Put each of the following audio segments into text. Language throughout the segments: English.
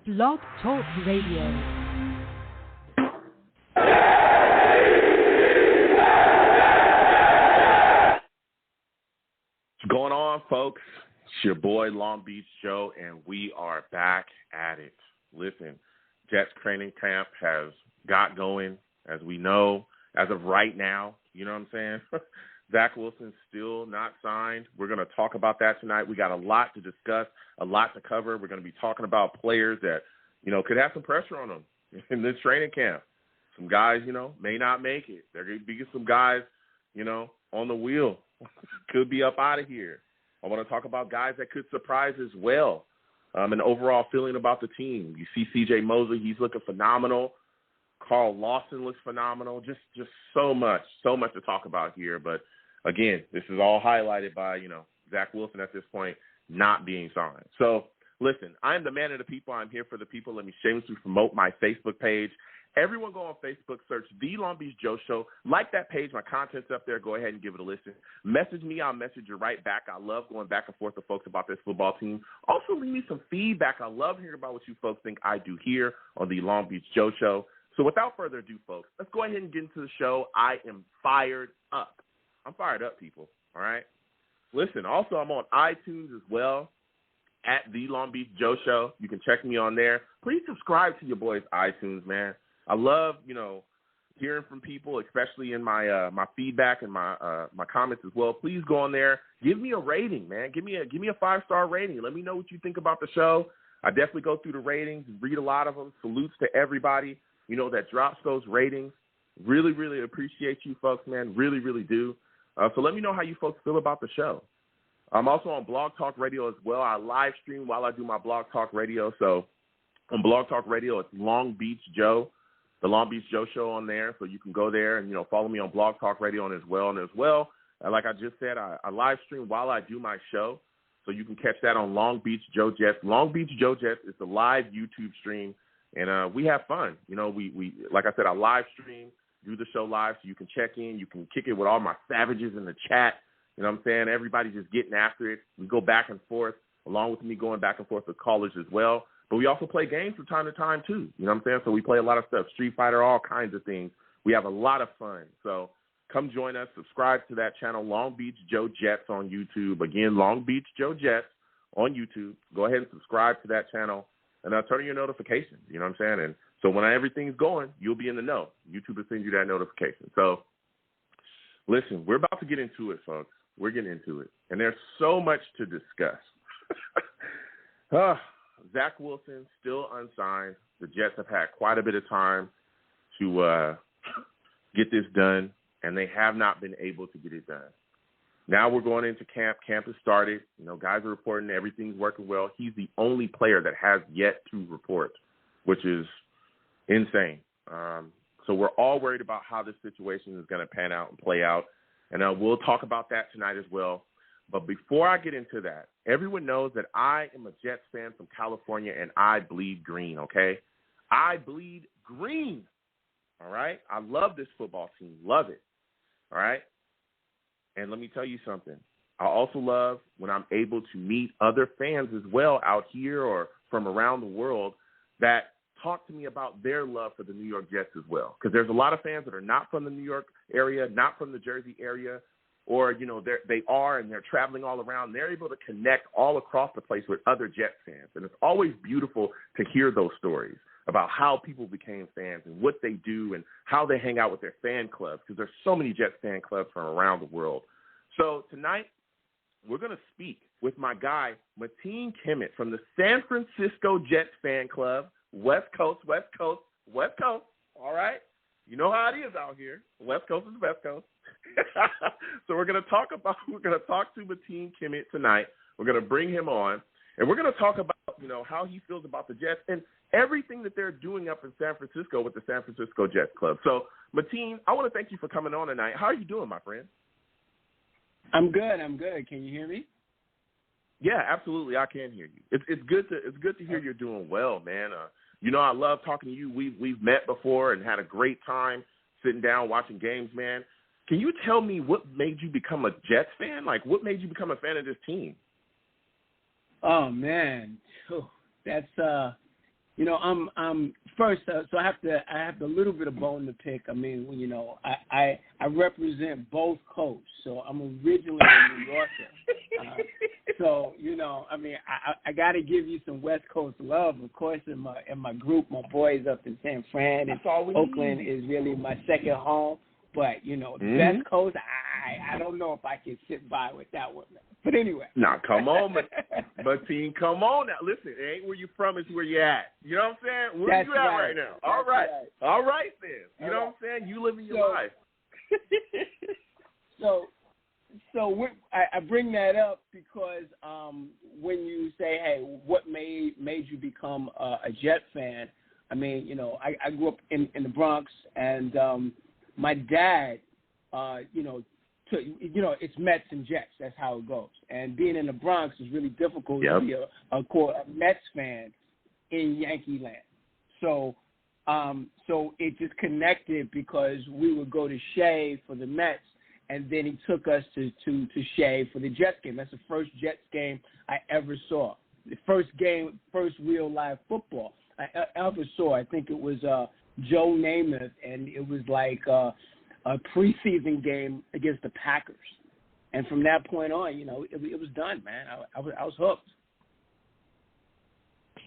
Blog Talk Radio. What's going on, folks? It's your boy Long Beach Joe, and we are back at it. Listen, Jets training camp has got going, as we know, as of right now. You know what I'm saying? Zack Wilson's still not signed. We're going to talk about that tonight. We got a lot to discuss, a lot to cover. We're going to be talking about players that, could have some pressure on them in this training camp. Some guys, may not make it. There could be some guys, on the wheel. Could be up out of here. I want to talk about guys that could surprise as well. An overall feeling about the team. You see C.J. Mosley, he's looking phenomenal. Carl Lawson looks phenomenal. Just so much to talk about here. But, again, this is all highlighted by, Zack Wilson at this point not being signed. So, listen, I am the man of the people. I'm here for the people. Let me shamelessly promote my Facebook page. Everyone go on Facebook, search The Long Beach Joe Show. Like that page. My content's up there. Go ahead and give it a listen. Message me. I'll message you right back. I love going back and forth with folks about this football team. Also, leave me some feedback. I love hearing about what you folks think I do here on The Long Beach Joe Show. So without further ado, folks, let's go ahead and get into the show. I am fired up. I'm fired up, people, all right? Listen, also I'm on iTunes as well, at The Long Beach Joe Show. You can check me on there. Please subscribe to your boy's iTunes, man. I love, hearing from people, especially in my my feedback and my comments as well. Please go on there. Give me a rating, man. Give me a 5-star rating. Let me know what you think about the show. I definitely go through the ratings and read a lot of them. Salutes to everybody, that drops those ratings. Really, really appreciate you folks, man. Really, really do. So let me know how you folks feel about the show. I'm also on Blog Talk Radio as well. I live stream while I do my Blog Talk Radio. So on Blog Talk Radio, it's Long Beach Joe, the Long Beach Joe Show on there. So you can go there and, follow me on Blog Talk Radio as well. And as well, like I just said, I live stream while I do my show. So you can catch that on Long Beach Joe Jets. Long Beach Joe Jets is the live YouTube stream. And we have fun. We like I said, I live stream, do the show live, so you can check in. You can kick it with all my savages in the chat. You know what I'm saying? Everybody's just getting after it. We go back and forth, along with me going back and forth with callers as well. But we also play games from time to time, too. You know what I'm saying? So we play a lot of stuff, Street Fighter, all kinds of things. We have a lot of fun. So come join us. Subscribe to that channel, Long Beach Joe Jets on YouTube. Again, Long Beach Joe Jets on YouTube. Go ahead and subscribe to that channel. And turn on your notifications, you know what I'm saying? And so when everything's going, you'll be in the know. YouTube will send you that notification. So, listen, we're about to get into it, folks. We're getting into it. And there's so much to discuss. Zack Wilson, still unsigned. The Jets have had quite a bit of time to get this done, and they have not been able to get it done. Now we're going into camp. Camp has started. Guys are reporting everything's working well. He's the only player that has yet to report, which is insane. So we're all worried about how this situation is going to pan out and play out. And we'll talk about that tonight as well. But before I get into that, everyone knows that I am a Jets fan from California, and I bleed green, okay? I bleed green, all right? I love this football team. Love it, all right? And let me tell you something. I also love when I'm able to meet other fans as well out here or from around the world that talk to me about their love for the New York Jets as well. Because there's a lot of fans that are not from the New York area, not from the Jersey area, or, they are and they're traveling all around. They're able to connect all across the place with other Jets fans. And it's always beautiful to hear those stories about how people became fans and what they do and how they hang out with their fan clubs, because there's so many Jets fan clubs from around the world. So tonight, we're going to speak with my guy, Mateen Kemet from the San Francisco Jets fan club, West Coast, all right? You know how it is out here. West Coast is West Coast. So we're going to talk to Mateen Kemet tonight. We're going to bring him on, and we're going to talk about, how he feels about the Jets and everything that they're doing up in San Francisco with the San Francisco Jets Club. So, Mateen, I want to thank you for coming on tonight. How are you doing, my friend? I'm good. Can you hear me? Yeah, absolutely. I can hear you. It's good to hear you're doing well, man. I love talking to you. We've met before and had a great time sitting down watching games, man. Can you tell me what made you become a Jets fan? Like, what made you become a fan of this team? Oh man, that's I'm first. So I have a little bit of bone to pick. I mean, I represent both coasts. So I'm originally a New Yorker. So I mean, I got to give you some West Coast love, of course. In my group, my boys up in San Fran and Oakland is really my second home. But the West Coast, I don't know if I can sit by with that one. But anyway. Now, come on, Mateen, come on now. Listen, it ain't where you from, it's where you at. You know what I'm saying? Where you at right now? All right. All right, then. You know what I'm saying? You living your life. So I bring that up because when you say, hey, what made you become a Jet fan? I mean, I grew up in the Bronx, and my dad, it's Mets and Jets. That's how it goes. And being in the Bronx is really difficult to be a Mets fan in Yankee land. So it just connected because we would go to Shea for the Mets, and then he took us to Shea for the Jets game. That's the first Jets game I ever saw. The first real live football I ever saw. I think it was Joe Namath, and it was like a preseason game against the Packers. And from that point on, it was done, man. I was hooked.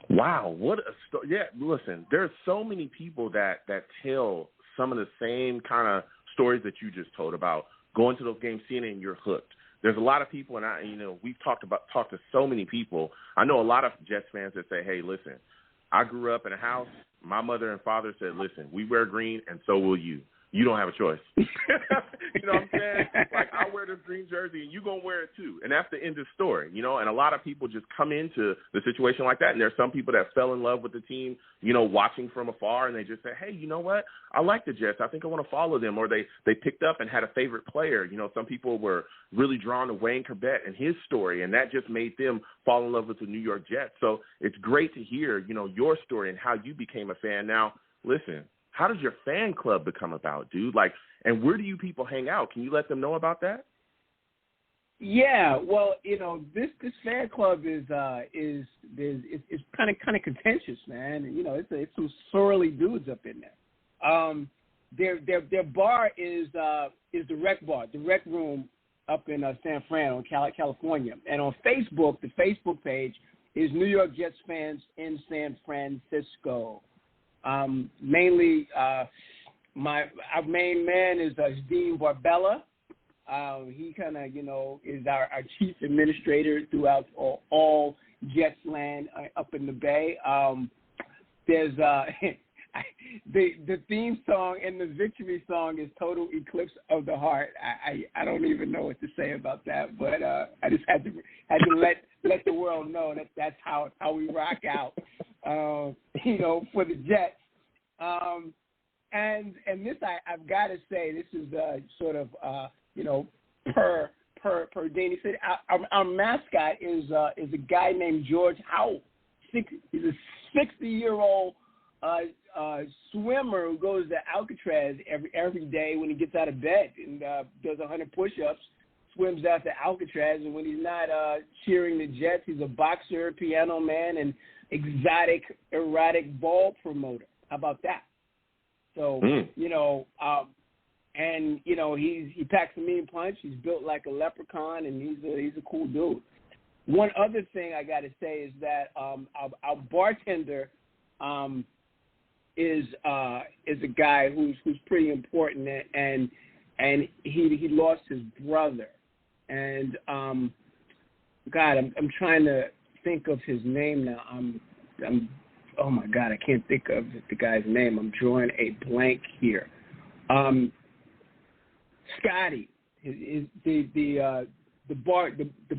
Wow, what a story. Yeah, listen, there's so many people that tell some of the same kind of stories that you just told about going to those games, seeing it, and you're hooked. There's a lot of people, and we've talked to so many people. I know a lot of Jets fans that say, hey, listen, I grew up in a house. My mother and father said, listen, we wear green, and so will you. You don't have a choice. You know what I'm saying? Like, I wear this green jersey, and you're going to wear it too. And that's the end of the story, And a lot of people just come into the situation like that, and there's some people that fell in love with the team, watching from afar, and they just say, hey, you know what? I like the Jets. I think I want to follow them. Or they picked up and had a favorite player. Some people were really drawn to Wayne Corbett and his story, and that just made them fall in love with the New York Jets. So it's great to hear, your story and how you became a fan. Now, listen, how does your fan club become about, dude? Like, and where do you people hang out? Can you let them know about that? Yeah, well, this fan club is kind of contentious, man. It's some surly dudes up in there. Their bar is the Rec Bar, the Rec Room up in San Fran, on California. And on Facebook, the Facebook page is New York Jets fans in San Francisco. Mainly, our main man is Dean Barbella. He kind of, is our chief administrator throughout all Jets land up in the Bay. There's the theme song and the victory song is Total Eclipse of the Heart. I don't even know what to say about that, but I just had to let the world know that's how we rock out. For the Jets. And this I've got to say, this is sort of per Dean. He said our mascot is a guy named George Howell. He's a 60-year-old swimmer who goes to Alcatraz every day when he gets out of bed and does 100 push-ups. Swims out to Alcatraz, and when he's not cheering the Jets, he's a boxer, piano man, and exotic, erotic ball promoter. How about that? So, he packs a mean punch. He's built like a leprechaun, and he's a cool dude. One other thing I got to say is that our bartender is a guy who's pretty important, and he lost his brother. And God, I'm trying to think of his name now. I'm oh my God, I can't think of the guy's name. I'm drawing a blank here. Scotty, the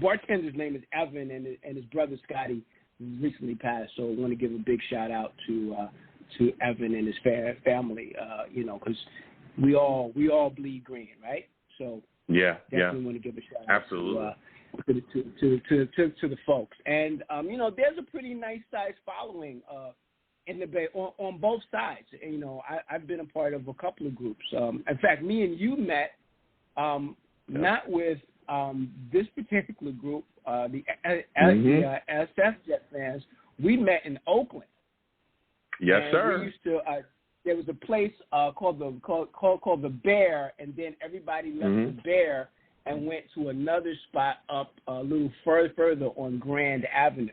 bartender's name is Evan, and his brother Scotty recently passed. So I want to give a big shout out to Evan and his family. Because we all bleed green, right? So definitely want to give a shout out. Absolutely. To the folks. And, there's a pretty nice size following in the Bay on both sides. And, I've been a part of a couple of groups. In fact, me and you met not with this particular group, the SF Jet fans. We met in Oakland. Yes, and sir. We used to. There was a place called the Bear, and then everybody left the Bear and went to another spot up a little further on Grand Avenue.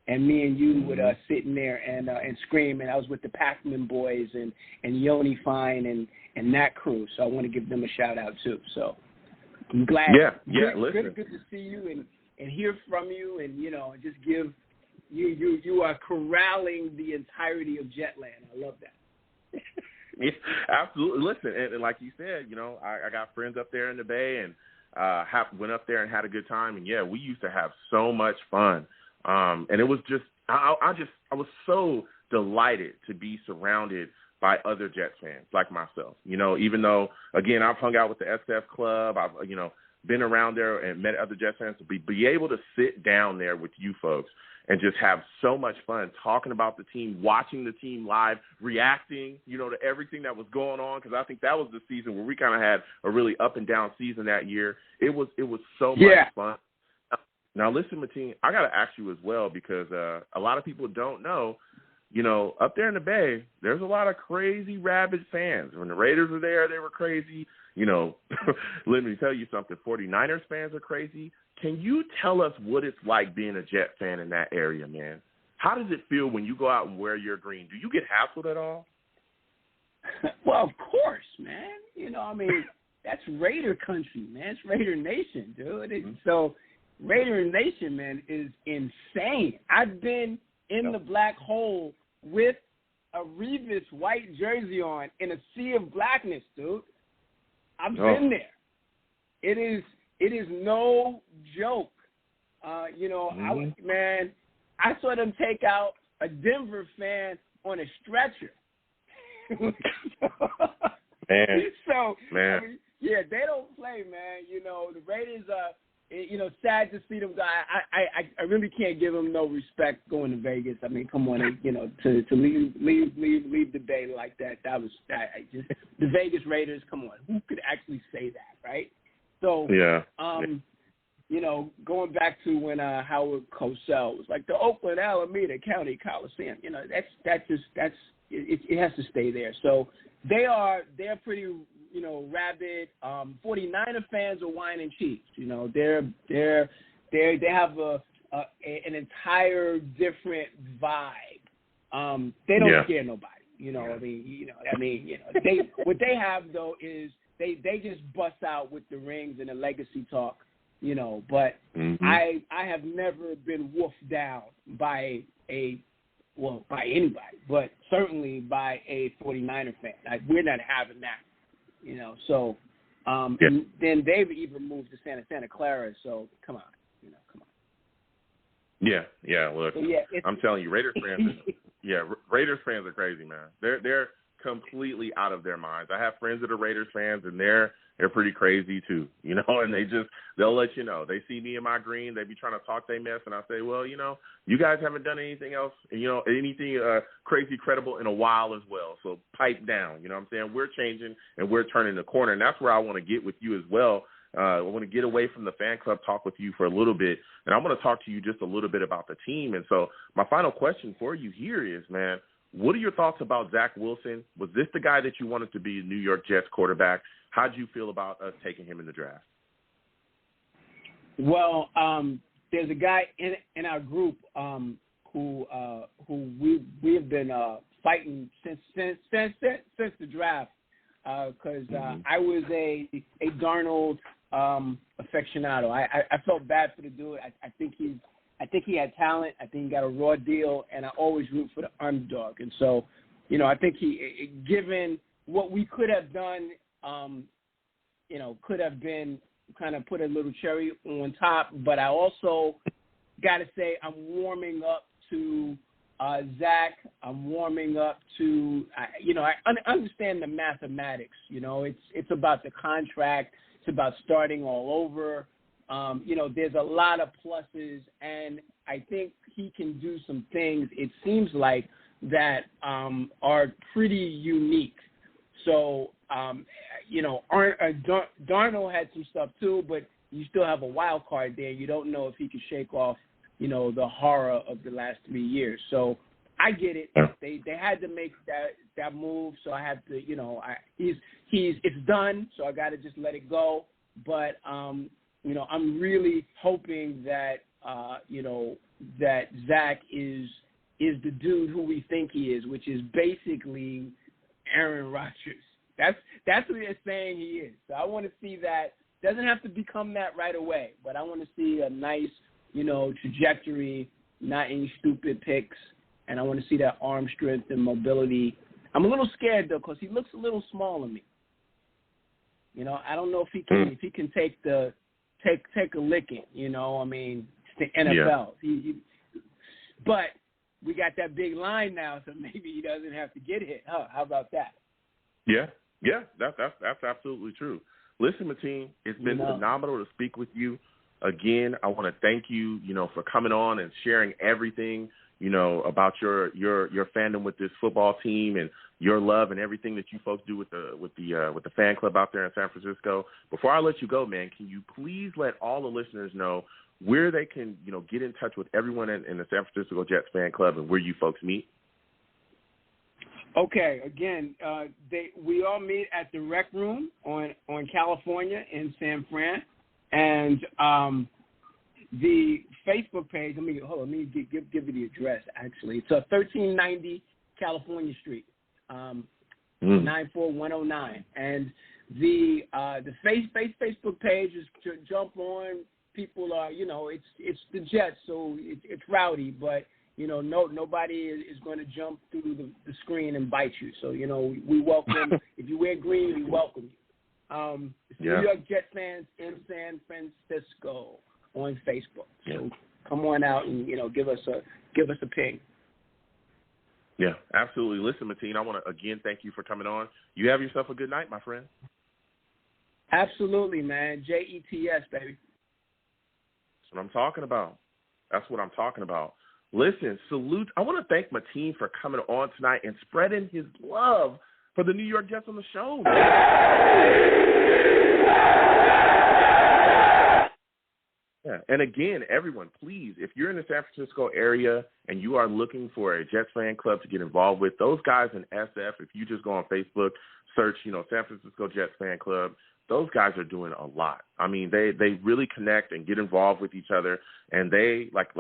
And me and you would sit in there and scream. And I was with the Pac-Man boys and Yoni Fine and that crew. So I want to give them a shout out too. So I'm glad. Yeah. Good to see you and hear from you, and just give you are corralling the entirety of Jetland. I love that. Yeah, absolutely. Listen, and like you said, I got friends up there in the Bay, and went up there and had a good time. And yeah, we used to have so much fun. And it was just, I was so delighted to be surrounded by other Jets fans like myself. Even though, again, I've hung out with the SF Club, I've, been around there and met other Jets fans, to be able to sit down there with you folks and just have so much fun talking about the team, watching the team live, reacting, to everything that was going on, because I think that was the season where we kind of had a really up and down season that year. It was so much fun. Now, listen, Mateen, I got to ask you as well, because a lot of people don't know, up there in the Bay, there's a lot of crazy, rabid fans. When the Raiders were there, they were crazy. Let me tell you something. 49ers fans are crazy. Can you tell us what it's like being a Jet fan in that area, man? How does it feel when you go out and wear your green? Do you get hassled at all? Well, of course, man. That's Raider country, man. It's Raider Nation, dude. So Raider Nation, man, is insane. I've been in the black hole with a Revis white jersey on in a sea of blackness, dude. I've been there. It is no joke. I saw them take out a Denver fan on a stretcher. Man. They don't play, man. The Raiders are. Sad to see them go. I really can't give them no respect going to Vegas. I mean, come on, to leave the Bay like that. That was just the Vegas Raiders. Come on, who could actually say that, right? So, going back to when Howard Cosell was like the Oakland Alameda County Coliseum. It has to stay there. So they're pretty. Rabid. 49er fans are wine and cheese. They have an entire different vibe. They don't scare nobody. What they have though is they just bust out with the rings and the legacy talk. But I have never been wolfed down by anybody, but certainly by a 49er fan. We're not having that. And then they've even moved to Santa Clara, so come on. Yeah, look, I'm telling you, Raiders fans are crazy, man. They're completely out of their minds. I have friends that are Raiders fans, and they're pretty crazy too, and they'll let you know. They see me in my green, they be trying to talk their mess, and I say, well, you guys haven't done anything else, anything crazy credible in a while as well, so pipe down, you know what I'm saying? We're changing, and we're turning the corner, and that's where I want to get with you as well. I want to get away from the fan club talk with you for a little bit, and I want to talk to you just a little bit about the team. And so my final question for you here is, man, what are your thoughts about Zack Wilson? Was this the guy that you wanted to be a New York Jets quarterback? How did you feel about us taking him in the draft? Well, there's a guy in our group who we have been fighting since the draft because I was a Darnold aficionado. I felt bad for the dude. I think he had talent. I think he got a raw deal, and I always root for the underdog. And so, I think he, given what we could have done, could have been kind of put a little cherry on top. But I also got to say I'm warming up to Zach. I'm warming up to, I understand the mathematics. It's about the contract. It's about starting all over. There's a lot of pluses, and I think he can do some things, it seems like, that are pretty unique. So, Darnold had some stuff too, but you still have a wild card there. You don't know if he can shake off, the horror of the last 3 years. So I get it. Yeah. They had to make that move, so I have to, it's done, so I got to just let it go. But I'm really hoping that that Zack is the dude who we think he is, which is basically Aaron Rodgers. That's what they're saying he is. So I want to see that. Doesn't have to become that right away, but I want to see a nice, trajectory, not any stupid picks, and I want to see that arm strength and mobility. I'm a little scared though, because he looks a little small to me. I don't know if he can take a licking. It's the NFL. Yeah. But we got that big line now, so maybe he doesn't have to get hit. Huh? How about that? Yeah, that's absolutely true. Listen, Mateen, it's been phenomenal to speak with you. Again, I want to thank you, for coming on and sharing everything, about your fandom with this football team and your love and everything that you folks do with the fan club out there in San Francisco. Before I let you go, man, can you please let all the listeners know where they can, get in touch with everyone in the San Francisco Jets fan club and where you folks meet? Okay, again, we all meet at the Rec Room on California in San Fran, and the Facebook page. Let me give you the address. Actually, it's 1390 California Street, 94109, and the Facebook page is to jump on. People are, it's the Jets, so it's rowdy, but. Nobody is going to jump through the screen and bite you. So, we welcome. If you wear green, we welcome you. New York Jets fans in San Francisco on Facebook. So come on out and give us a ping. Yeah, absolutely. Listen, Mateen, I want to again thank you for coming on. You have yourself a good night, my friend. Absolutely, man. JETS, baby. That's what I'm talking about. Listen, salute. I want to thank Mateen for coming on tonight and spreading his love for the New York Jets on the show. Yeah, and again, everyone, please, if you're in the San Francisco area and you are looking for a Jets fan club to get involved with, those guys in SF, if you just go on Facebook, search, San Francisco Jets fan club, those guys are doing a lot. I mean, they really connect and get involved with each other, and they like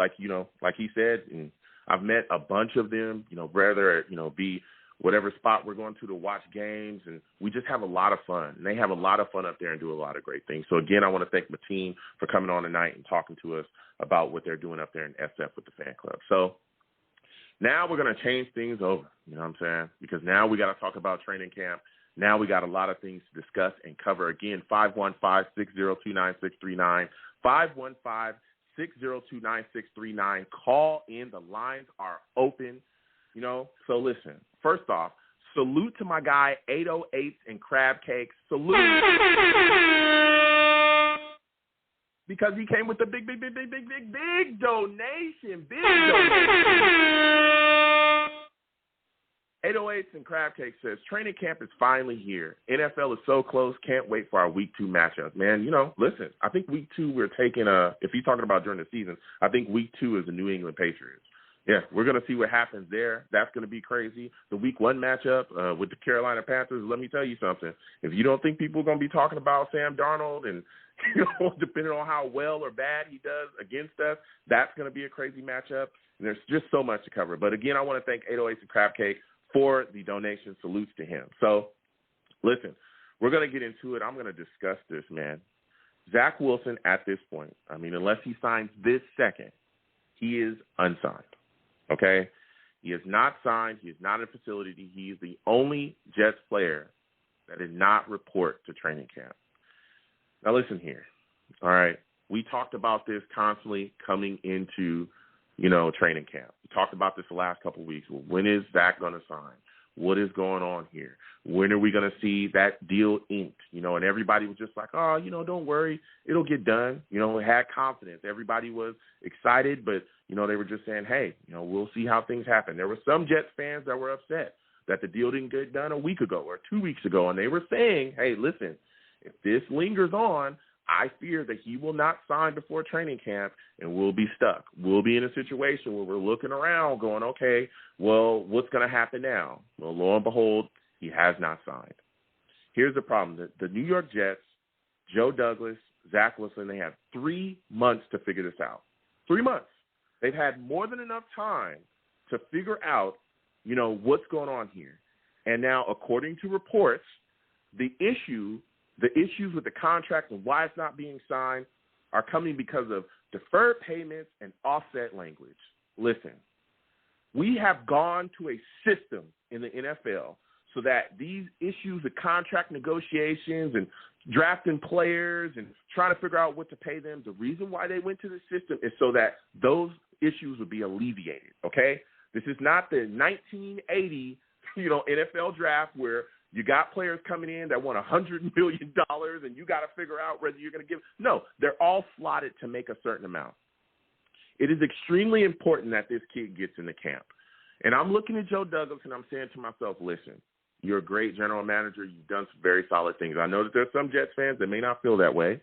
he said, and I've met a bunch of them, whether be whatever spot we're going to watch games, and we just have a lot of fun. And they have a lot of fun up there and do a lot of great things. So again, I want to thank Mateen for coming on tonight and talking to us about what they're doing up there in SF with the fan club. So now we're going to change things over, you know what I'm saying? Because now we got to talk about training camp. Now we got a lot of things to discuss and cover. Again, 515-602-9639, 515-602-9639. Call in. The lines are open, So listen, first off, salute to my guy, 808s and Crab Cakes. Salute. Because he came with a big donation. Big donation. 808s and Crab Cake says, training camp is finally here. NFL is so close. Can't wait for our Week 2 matchup. Man, listen, I think Week 2 we're taking if you're talking about during the season, I think Week 2 is the New England Patriots. Yeah, we're going to see what happens there. That's going to be crazy. The Week 1 matchup with the Carolina Panthers, let me tell you something. If you don't think people are going to be talking about Sam Darnold and, depending on how well or bad he does against us, that's going to be a crazy matchup. And there's just so much to cover. But, again, I want to thank 808s and Crab Cake for the donation. Salutes to him. So, listen, we're going to get into it. I'm going to discuss this, man. Zack Wilson at this point, I mean, unless he signs this second, he is unsigned. Okay? He is not signed. He is not in a facility. He is the only Jets player that did not report to training camp. Now, listen here. All right? We talked about this constantly coming into, training camp. We talked about this the last couple of weeks. Well, when is Zack going to sign? What is going on here? When are we going to see that deal inked? And everybody was just like, oh, don't worry. It'll get done. It had confidence. Everybody was excited, but, they were just saying, hey, we'll see how things happen. There were some Jets fans that were upset that the deal didn't get done a week ago or 2 weeks ago, and they were saying, hey, listen, if this lingers on, I fear that he will not sign before training camp, and we'll be stuck. We'll be in a situation where we're looking around going, okay, well, what's going to happen now? Well, lo and behold, he has not signed. Here's the problem. The New York Jets, Joe Douglas, Zack Wilson, they have 3 months to figure this out. 3 months. They've had more than enough time to figure out, what's going on here. And now, according to reports, the issues with the contract and why it's not being signed are coming because of deferred payments and offset language. Listen, we have gone to a system in the NFL so that these issues of contract negotiations and drafting players and trying to figure out what to pay them, the reason why they went to the system is so that those issues would be alleviated, okay? This is not the 1980, NFL draft where you got players coming in that want $100 million and you got to figure out whether you're going to give. No, they're all slotted to make a certain amount. It is extremely important that this kid gets into camp. And I'm looking at Joe Douglas and I'm saying to myself, listen, you're a great general manager. You've done some very solid things. I know that there's some Jets fans that may not feel that way,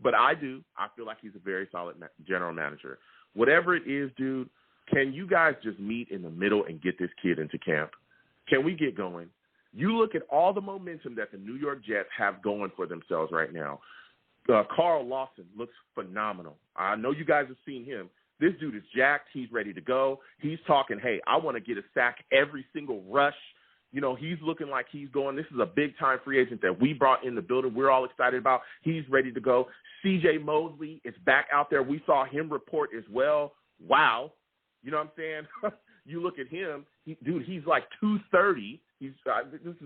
but I do. I feel like he's a very solid general manager. Whatever it is, dude, can you guys just meet in the middle and get this kid into camp? Can we get going? You look at all the momentum that the New York Jets have going for themselves right now. Carl Lawson looks phenomenal. I know you guys have seen him. This dude is jacked. He's ready to go. He's talking, hey, I want to get a sack every single rush. He's looking like he's going. This is a big-time free agent that we brought in the building. We're all excited about. He's ready to go. C.J. Mosley is back out there. We saw him report as well. Wow. You know what I'm saying? You look at him, he's like 230.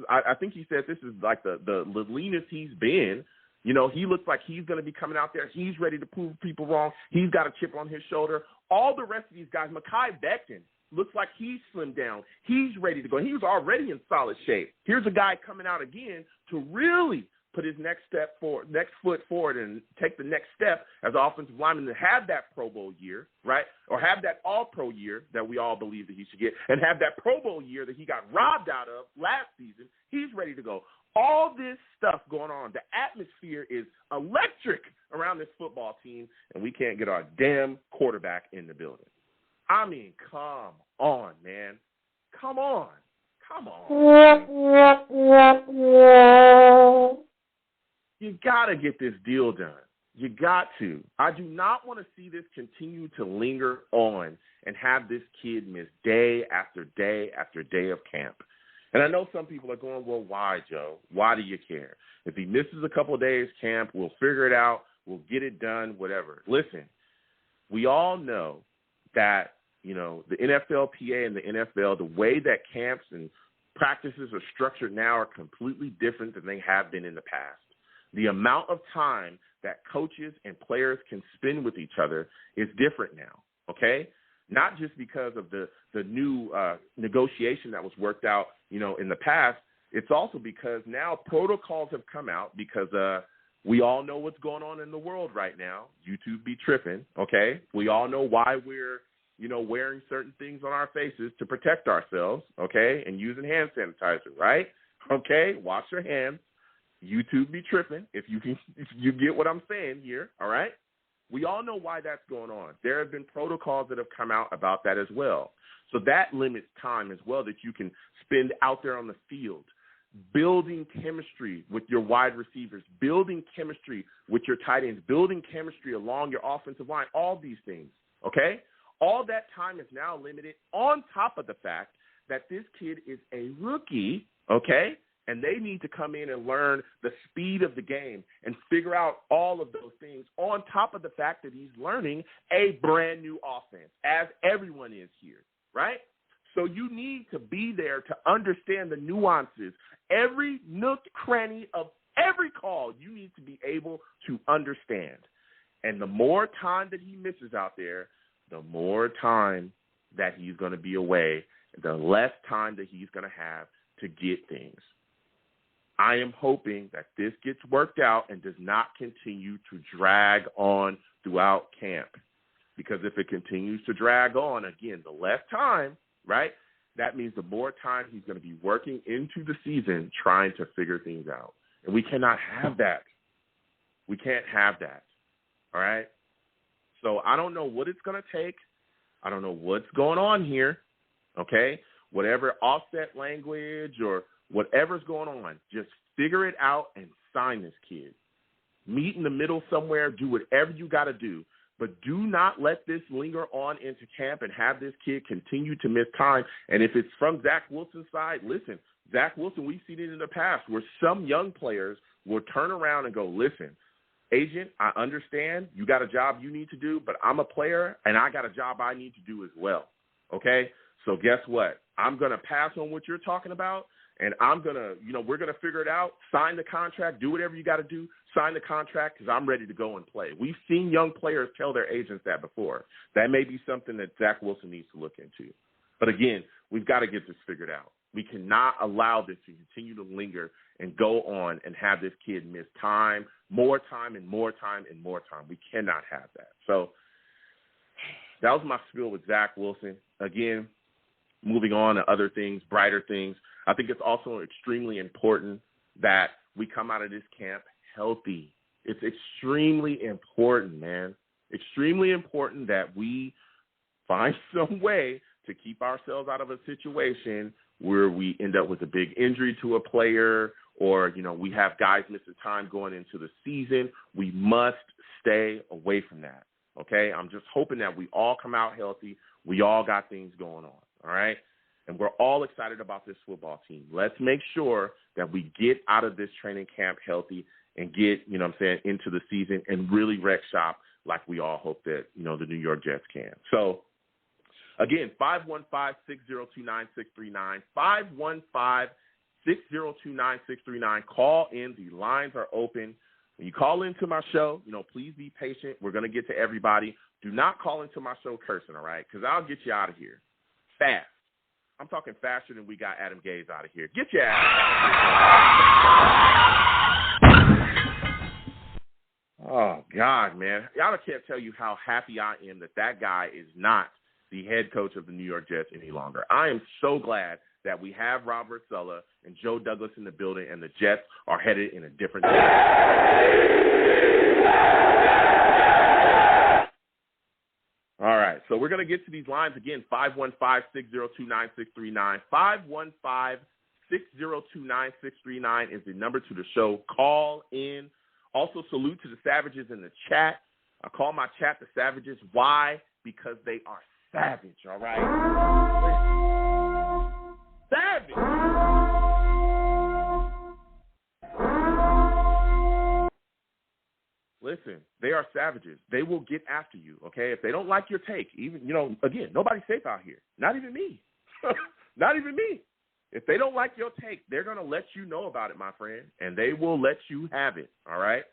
I think he said this is like the leanest he's been. He looks like he's going to be coming out there. He's ready to prove people wrong. He's got a chip on his shoulder. All the rest of these guys, Mekhi Becton, looks like he's slimmed down. He's ready to go. He was already in solid shape. Here's a guy coming out again to really put his next foot forward and take the next step as offensive lineman to have that Pro Bowl year, right? Or have that All-Pro year that we all believe that he should get and have that Pro Bowl year that he got robbed out of last season. He's ready to go. All this stuff going on. The atmosphere is electric around this football team, and we can't get our damn quarterback in the building. I mean, come on, man. Come on. You got to get this deal done. You got to. I do not want to see this continue to linger on and have this kid miss day after day after day of camp. And I know some people are going, well, why, Joe? Why do you care? If he misses a couple of days camp, we'll figure it out. We'll get it done, whatever. Listen, we all know that, the NFLPA and the NFL, the way that camps and practices are structured now are completely different than they have been in the past. The amount of time that coaches and players can spend with each other is different now, okay? Not just because of the new negotiation that was worked out, in the past. It's also because now protocols have come out because we all know what's going on in the world right now. YouTube be tripping, okay? We all know why we're, wearing certain things on our faces to protect ourselves, okay, and using hand sanitizer, right? Okay, wash your hands. YouTube be tripping, if you get what I'm saying here, all right? We all know why that's going on. There have been protocols that have come out about that as well. So that limits time as well that you can spend out there on the field, building chemistry with your wide receivers, building chemistry with your tight ends, building chemistry along your offensive line, all these things, okay? All that time is now limited on top of the fact that this kid is a rookie, okay? And they need to come in and learn the speed of the game and figure out all of those things on top of the fact that he's learning a brand new offense, as everyone is here, right? So you need to be there to understand the nuances. Every nook, cranny of every call you need to be able to understand. And the more time that he misses out there, the more time that he's going to be away, the less time that he's going to have to get things. I am hoping that this gets worked out and does not continue to drag on throughout camp. Because if it continues to drag on, again, the less time, right, that means the more time he's going to be working into the season trying to figure things out. And we cannot have that. We can't have that, all right? So I don't know what it's going to take. I don't know what's going on here, okay? Whatever offset language or whatever's going on, just figure it out and sign this kid. Meet in the middle somewhere. Do whatever you got to do. But do not let this linger on into camp and have this kid continue to miss time. And if it's from Zack Wilson's side, listen, Zack Wilson, we've seen it in the past where some young players will turn around and go, listen, agent, I understand you got a job you need to do, but I'm a player and I got a job I need to do as well, okay? So guess what? I'm going to pass on what you're talking about, and I'm going to, we're going to figure it out, sign the contract, do whatever you got to do, sign the contract because I'm ready to go and play. We've seen young players tell their agents that before. That may be something that Zack Wilson needs to look into. But again, we've got to get this figured out. We cannot allow this to continue to linger and go on and have this kid miss time, more time and more time and more time. We cannot have that. So that was my spiel with Zack Wilson. Again, moving on to other things, brighter things, I think it's also extremely important that we come out of this camp healthy. It's extremely important, man. Extremely important that we find some way to keep ourselves out of a situation where we end up with a big injury to a player or, we have guys missing time going into the season. We must stay away from that, okay? I'm just hoping that we all come out healthy. We all got things going on, all right? And we're all excited about this football team. Let's make sure that we get out of this training camp healthy and get, into the season and really wreck shop like we all hope that, the New York Jets can. So, again, 515-602-9639, 515-602-9639. Call in. The lines are open. When you call into my show, please be patient. We're going to get to everybody. Do not call into my show cursing, all right, because I'll get you out of here fast. I'm talking faster than we got Adam Gase out of here. Get your ass. Oh, God, man. Y'all can't tell you how happy I am that guy is not the head coach of the New York Jets any longer. I am so glad that we have Robert Saleh and Joe Douglas in the building, and the Jets are headed in a different direction. All right, so we're going to get to these lines again, 515-602-9639. 515-602-9639 is the number to the show. Call in. Also, salute to the Savages in the chat. I call my chat the Savages. Why? Because they are savage, all right? Savage. Listen, they are savages. They will get after you, okay? If they don't like your take, even, again, nobody's safe out here. Not even me. Not even me. If they don't like your take, they're going to let you know about it, my friend, and they will let you have it, all right?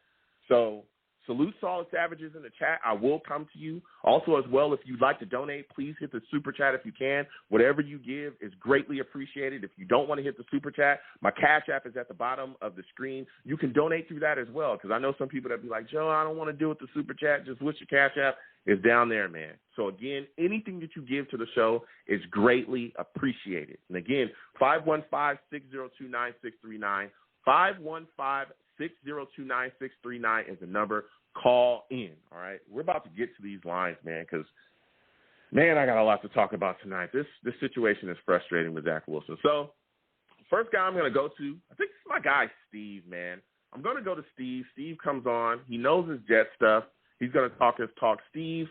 So salute to all the Savages in the chat. I will come to you. Also, as well, if you'd like to donate, please hit the Super Chat if you can. Whatever you give is greatly appreciated. If you don't want to hit the Super Chat, my Cash App is at the bottom of the screen. You can donate through that as well, because I know some people that be like, Joe, I don't want to deal with the Super Chat. Just wish your Cash App is down there, man. So, again, anything that you give to the show is greatly appreciated. And, again, 515-602-9639, 515-602-9639 is the number. Call in, all right? We're about to get to these lines, man, because, man, I got a lot to talk about tonight. This situation is frustrating with Zack Wilson. So, first guy I'm going to go to, I think it's my guy Steve, man. I'm going to go to Steve. Steve comes on. He knows his Jet stuff. He's going to talk his talk. Steve,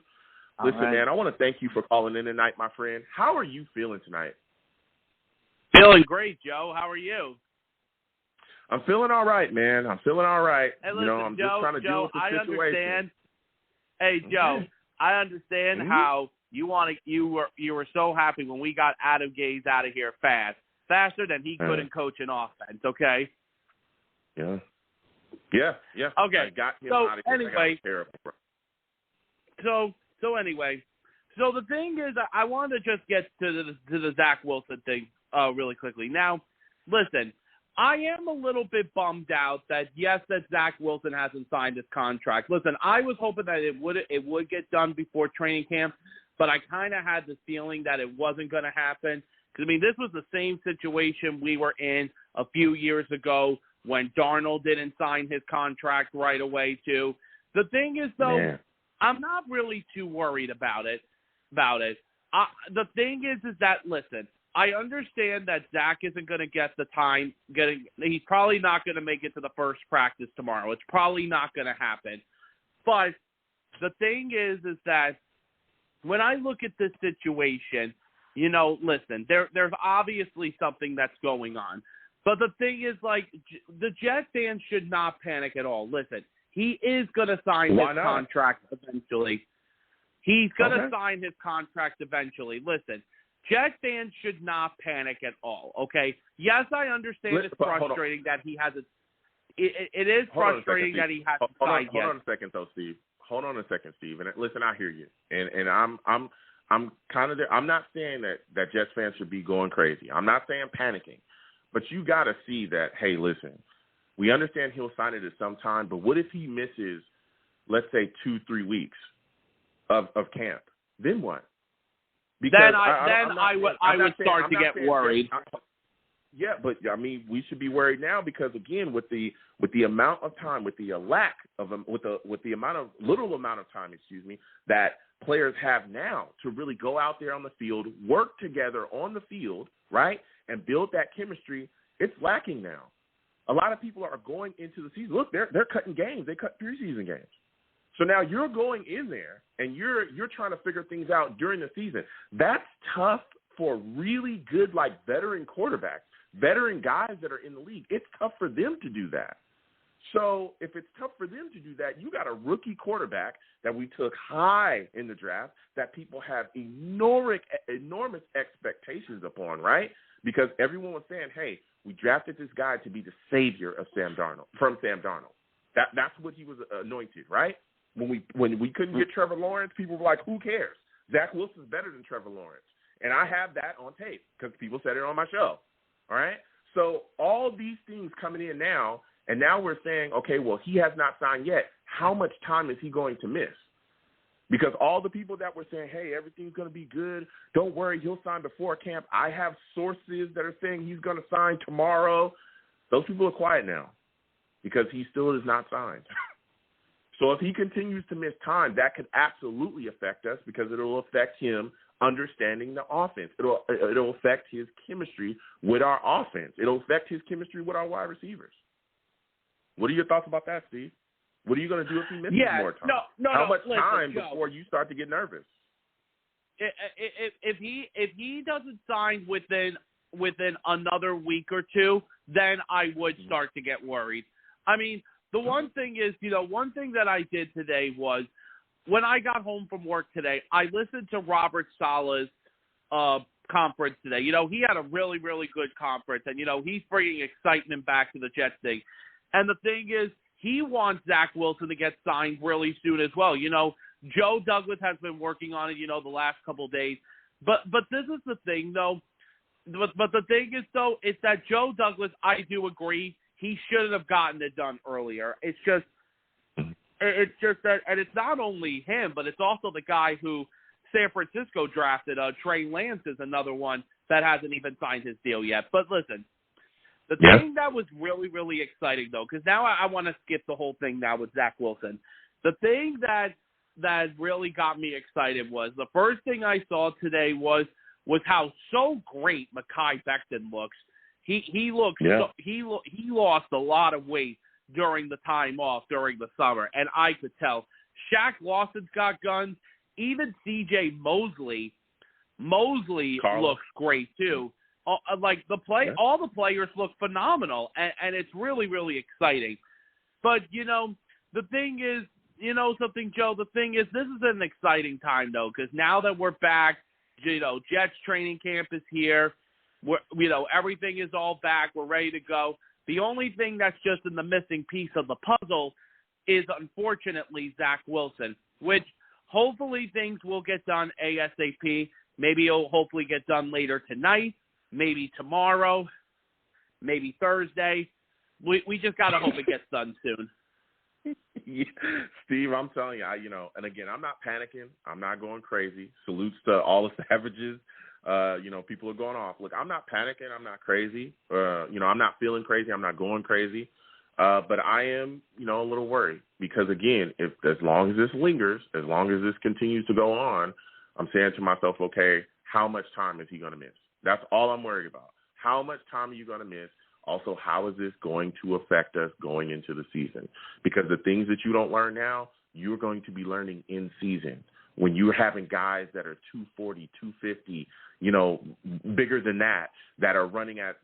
listen, right, man, I want to thank you for calling in tonight, my friend. How are you feeling tonight? Feeling great, Joe. How are you? I'm feeling all right, man. I'm feeling all right. Hey, listen, I'm just trying to deal with the situation. Understand. Hey, Joe, I understand how you were so happy when we got Adam Gase out of here faster than he couldn't coach an offense. Okay. Yeah. Okay. I got him out of here. Anyway. So anyway, so the thing is, I wanted to just get to the Zack Wilson thing really quickly. Now, listen. I am a little bit bummed out that Zack Wilson hasn't signed his contract. Listen, I was hoping that it would get done before training camp, but I kind of had the feeling that it wasn't going to happen. Because, this was the same situation we were in a few years ago when Darnold didn't sign his contract right away too. The thing is, though, I'm not really too worried about it. The thing is that, listen, I understand that Zach isn't going to get the time. He's probably not going to make it to the first practice tomorrow. It's probably not going to happen. But the thing is that when I look at this situation, you know, listen, there's obviously something that's going on. But the thing is, like, the Jets fans should not panic at all. Listen, he is going to sign his contract eventually. He's going to sign his contract eventually. Listen, Jets fans should not panic at all, okay? Yes, I understand it's frustrating that he hasn't – it is frustrating that he hasn't signed yet. Hold on a second, though, Steve. Hold on a second, Steve. And listen, I hear you. And I'm kind of there. I'm not saying that Jets fans should be going crazy. I'm not saying panicking. But you got to see that, hey, listen, we understand he'll sign it at some time, but what if he misses, let's say, 2-3 weeks of camp? Then what? Because then I would start to get worried. Yeah, but I mean, we should be worried now because, again, with the amount of time, with the little amount of time, that players have now to really go out there on the field, work together on the field, right, and build that chemistry, it's lacking now. A lot of people are going into the season. Look, they're cutting games. They cut preseason games. So now you're going in there and you're trying to figure things out during the season. That's tough for really good, like, veteran quarterbacks, veteran guys that are in the league. It's tough for them to do that. So if it's tough for them to do that, you got a rookie quarterback that we took high in the draft that people have enormous expectations upon, right? Because everyone was saying, hey, we drafted this guy to be the savior of Sam Darnold. That's what he was anointed, right? When we couldn't get Trevor Lawrence, people were like, who cares? Zack Wilson's better than Trevor Lawrence. And I have that on tape because people said it on my show, all right? So all these things coming in now, and now we're saying, okay, well, he has not signed yet. How much time is he going to miss? Because all the people that were saying, hey, everything's going to be good, don't worry, he'll sign before camp. I have sources that are saying he's going to sign tomorrow. Those people are quiet now because he still is not signed. So if he continues to miss time, that could absolutely affect us because it will affect him understanding the offense. It'll affect his chemistry with our offense. It'll affect his chemistry with our wide receivers. What are your thoughts about that, Steve? What are you going to do if he misses more time? How much time before you start to get nervous? If he doesn't sign within another week or two, then I would start to get worried. I mean, the one thing is, one thing that I did today was when I got home from work today, I listened to Robert Saleh's conference today. He had a really, really good conference, and, he's bringing excitement back to the Jets thing. And the thing is, he wants Zack Wilson to get signed really soon as well. Joe Douglas has been working on it, the last couple of days. But this is the thing, though. But the thing is, though, it's that Joe Douglas, I do agree, he should have gotten it done earlier. It's just that, and it's not only him, but it's also the guy who San Francisco drafted. Trey Lance is another one that hasn't even signed his deal yet. But listen, the thing that was really, really exciting, though, because now I want to skip the whole thing now with Zack Wilson. The thing that really got me excited was the first thing I saw today was how so great Mekhi Becton looks. He looks he lost a lot of weight during the time off during the summer, and I could tell. Shaq Lawson's got guns. Even C.J. Mosley looks great too. All the players look phenomenal, and it's really, really exciting. But the thing is, something, Joe. The thing is, this is an exciting time though, because now that we're back, Jets training camp is here. Everything is all back. We're ready to go. The only thing that's just in the missing piece of the puzzle is, unfortunately, Zack Wilson, which hopefully things will get done ASAP. Maybe it'll hopefully get done later tonight, maybe tomorrow, maybe Thursday. We just got to hope it gets done soon. Yeah. Steve, I'm telling you, and again, I'm not panicking. I'm not going crazy. Salutes to all the savages People are going off. Look, I'm not panicking. I'm not crazy. I'm not feeling crazy. I'm not going crazy. But I am, a little worried because, again, as long as this lingers, as long as this continues to go on, I'm saying to myself, okay, how much time is he going to miss? That's all I'm worried about. How much time are you going to miss? Also, how is this going to affect us going into the season? Because the things that you don't learn now, you're going to be learning in season. When you're having guys that are 240, 250, bigger than that are running at,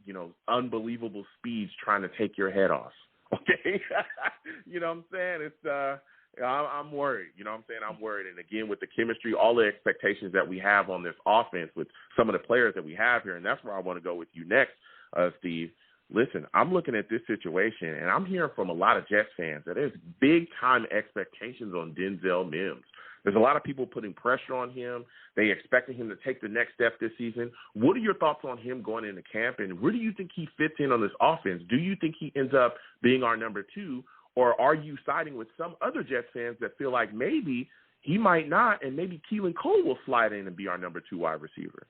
unbelievable speeds trying to take your head off. Okay? You know what I'm saying? It's I'm worried. You know what I'm saying? I'm worried. And, again, with the chemistry, all the expectations that we have on this offense with some of the players that we have here, and that's where I want to go with you next, Steve. Listen, I'm looking at this situation, and I'm hearing from a lot of Jets fans that there's big-time expectations on Denzel Mims. There's a lot of people putting pressure on him. They expecting him to take the next step this season. What are your thoughts on him going into camp, and where do you think he fits in on this offense? Do you think he ends up being our number 2, or are you siding with some other Jets fans that feel like maybe he might not, and maybe Keelan Cole will slide in and be our number 2 wide receiver?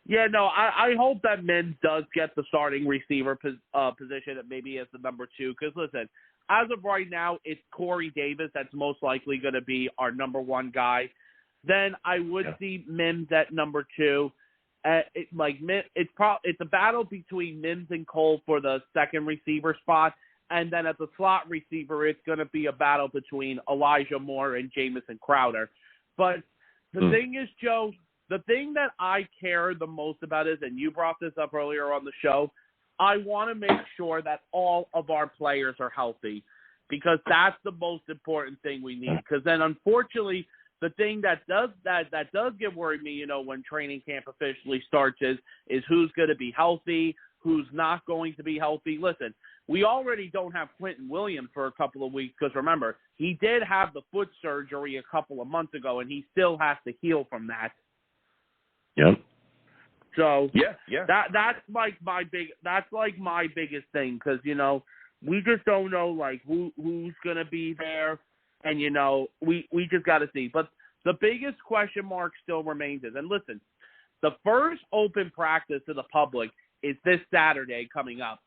Yeah, no, I hope that Mims does get the starting receiver position, maybe as the number 2. Because, listen, as of right now, it's Corey Davis that's most likely going to be our number 1 guy. Then I would see Mims at number 2. It's a battle between Mims and Cole for the second receiver spot. And then at the slot receiver, it's going to be a battle between Elijah Moore and Jamison Crowder. But the thing is, Joe, the thing that I care the most about is, and you brought this up earlier on the show, I want to make sure that all of our players are healthy because that's the most important thing we need. Because then, unfortunately, the thing that does get worried me, when training camp officially starts is who's going to be healthy, who's not going to be healthy. Listen, we already don't have Quentin Williams for a couple of weeks because, remember, he did have the foot surgery a couple of months ago, and he still has to heal from that. Yep. So yeah. That's my biggest thing because we just don't know who's gonna be there, and we just got to see. But the biggest question mark still remains and listen, the first open practice to the public is this Saturday coming up,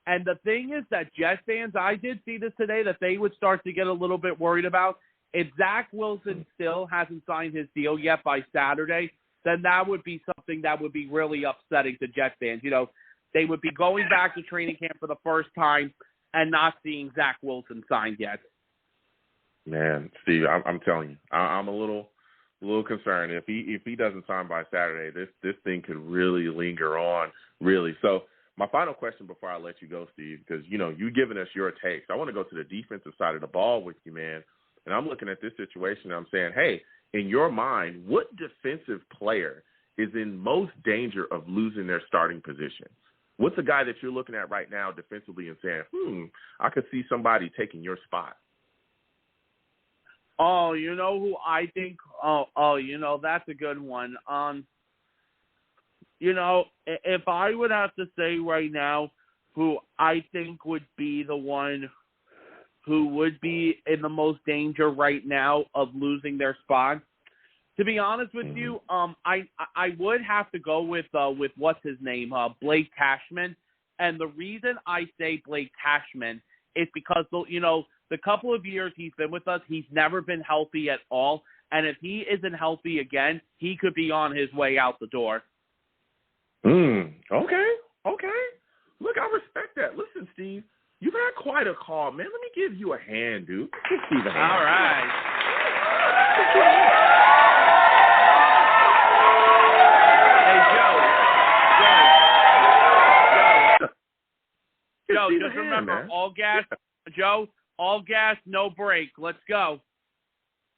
and the thing is that Jets fans, I did see this today, that they would start to get a little bit worried about if Zack Wilson still hasn't signed his deal yet by Saturday. Then that would be something that would be really upsetting to Jets fans. They would be going back to training camp for the first time and not seeing Zack Wilson signed yet. Man, Steve, I'm telling you, I'm a little concerned. If he doesn't sign by Saturday, this thing could really linger on, really. So my final question before I let you go, Steve, because, you've given us your takes. I want to go to the defensive side of the ball with you, man. And I'm looking at this situation and I'm saying, hey, in your mind, what defensive player is in most danger of losing their starting position? What's the guy that you're looking at right now defensively and saying, I could see somebody taking your spot? Oh, you know who I think? That's a good one. If I would have to say right now who I think would be the one who would be in the most danger right now of losing their spot, to be honest with you, I would have to go with what's his name, Blake Cashman. And the reason I say Blake Cashman is because, the couple of years he's been with us, he's never been healthy at all. And if he isn't healthy again, he could be on his way out the door. Okay. Look, I respect that. Listen, Steve, you've had quite a call, man. Let me give you a hand, dude. Give Steve a hand. All right. Hey, Joe, just remember, all gas, no break. Let's go.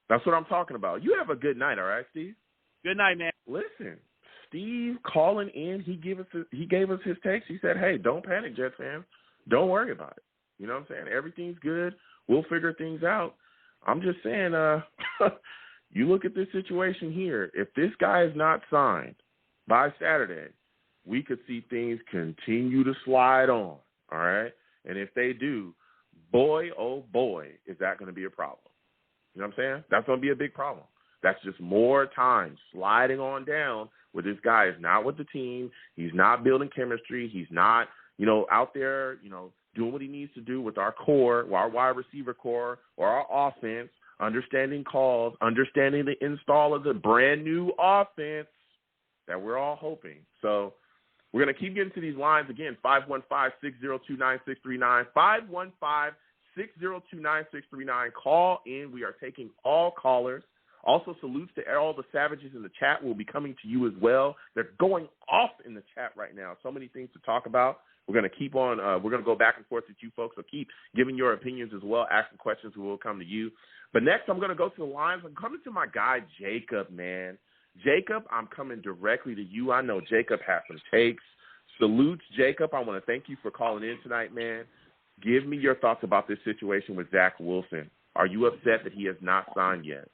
That's what I'm talking about. You have a good night, all right, Steve? Good night, man. Listen, Steve calling in, he gave us his takes. He said, hey, don't panic, Jets fans. Don't worry about it. You know what I'm saying? Everything's good. We'll figure things out. I'm just saying, you look at this situation here. If this guy is not signed by Saturday, we could see things continue to slide on, all right? And if they do, boy, oh boy, is that going to be a problem. You know what I'm saying? That's going to be a big problem. That's just more time sliding on down where this guy is not with the team, he's not building chemistry, he's not, out there, doing what he needs to do with our core, our wide receiver core, or our offense, understanding calls, understanding the install of the brand new offense that we're all hoping. So we're going to keep getting to these lines again, 515-602-9639, 515-602-9639. Call in. We are taking all callers. Also, salutes to all the savages in the chat. We'll be coming to you as well. They're going off in the chat right now. So many things to talk about. We're going to keep on. We're going to go back and forth with you folks. So keep giving your opinions as well, asking questions. We will come to you. But next, I'm going to go to the lines. I'm coming to my guy, Jacob, man. Jacob, I'm coming directly to you. I know Jacob has some takes. Salutes, Jacob. I want to thank you for calling in tonight, man. Give me your thoughts about this situation with Zack Wilson. Are you upset that he has not signed yet?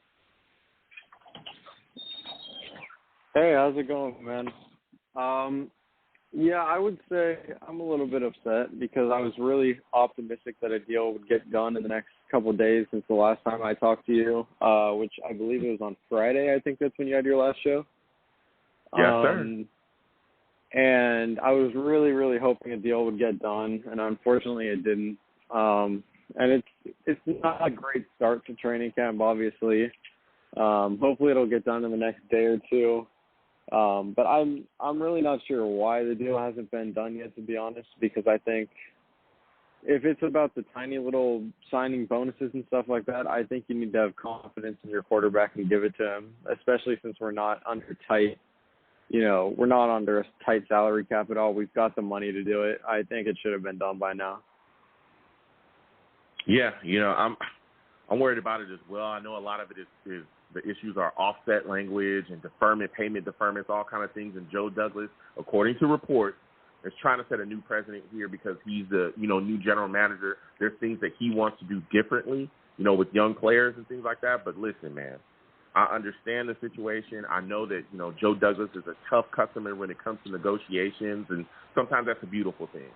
Hey, how's it going, man? Yeah, I would say I'm a little bit upset because I was really optimistic that a deal would get done in the next couple of days since the last time I talked to you, which I believe it was on Friday. I think that's when you had your last show. Yes, sir. And I was really, really hoping a deal would get done, and unfortunately it didn't. And it's not a great start to training camp, obviously. Hopefully it'll get done in the next day or two. But I'm really not sure why the deal hasn't been done yet, to be honest, because I think if it's about the tiny little signing bonuses and stuff like that, I think you need to have confidence in your quarterback and give it to him, especially since we're not under we're not under a tight salary cap at all. We've got the money to do it. I think it should have been done by now. Yeah, I'm worried about it as well. I know a lot of it is the issues are offset language and deferment, payment deferments, all kind of things. And Joe Douglas, according to reports, is trying to set a new precedent here because he's the, new general manager. There's things that he wants to do differently, with young players and things like that. But listen, man, I understand the situation. I know that, Joe Douglas is a tough customer when it comes to negotiations, and sometimes that's a beautiful thing.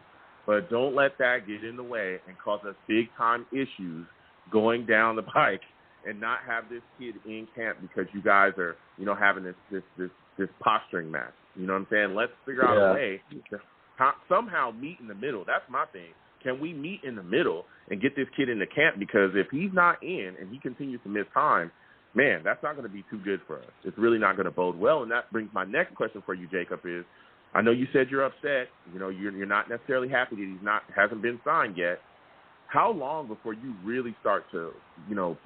But don't let that get in the way and cause us big-time issues going down the pike and not have this kid in camp because you guys are, having this posturing match. You know what I'm saying? Let's figure out a way to somehow meet in the middle. That's my thing. Can we meet in the middle and get this kid into camp? Because if he's not in and he continues to miss time, man, that's not going to be too good for us. It's really not going to bode well. And that brings my next question for you, Jacob, is I know you said you're upset. You're not necessarily happy that hasn't been signed yet. How long before you really start to,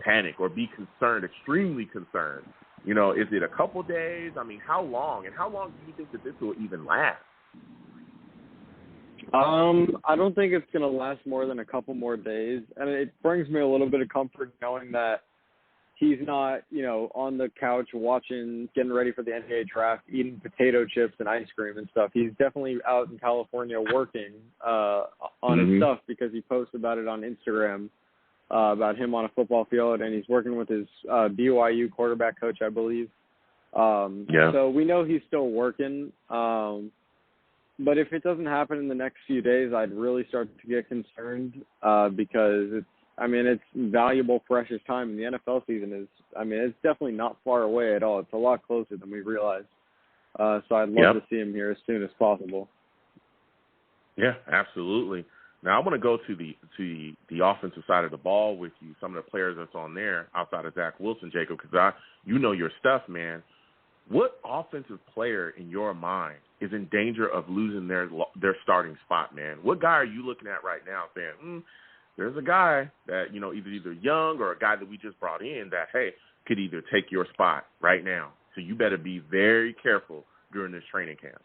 panic or be concerned, extremely concerned? Is it a couple days? I mean, how long? And how long do you think that this will even last? I don't think it's going to last more than a couple more days. And it brings me a little bit of comfort knowing that he's not, on the couch getting ready for the NBA draft, eating potato chips and ice cream and stuff. He's definitely out in California working on his stuff because he posts about it on Instagram, about him on a football field, and he's working with his BYU quarterback coach, I believe. So we know he's still working. But if it doesn't happen in the next few days, I'd really start to get concerned because it's valuable, precious time. And the NFL season it's definitely not far away at all. It's a lot closer than we realize. So I'd love to see him here as soon as possible. Yeah, absolutely. Now I want to go to the offensive side of the ball with you. Some of the players that's on there outside of Zack Wilson, Jacob, because your stuff, man. What offensive player in your mind is in danger of losing their starting spot, man? What guy are you looking at right now saying, there's a guy that, either young or a guy that we just brought in that, hey, could either take your spot right now. So you better be very careful during this training camp.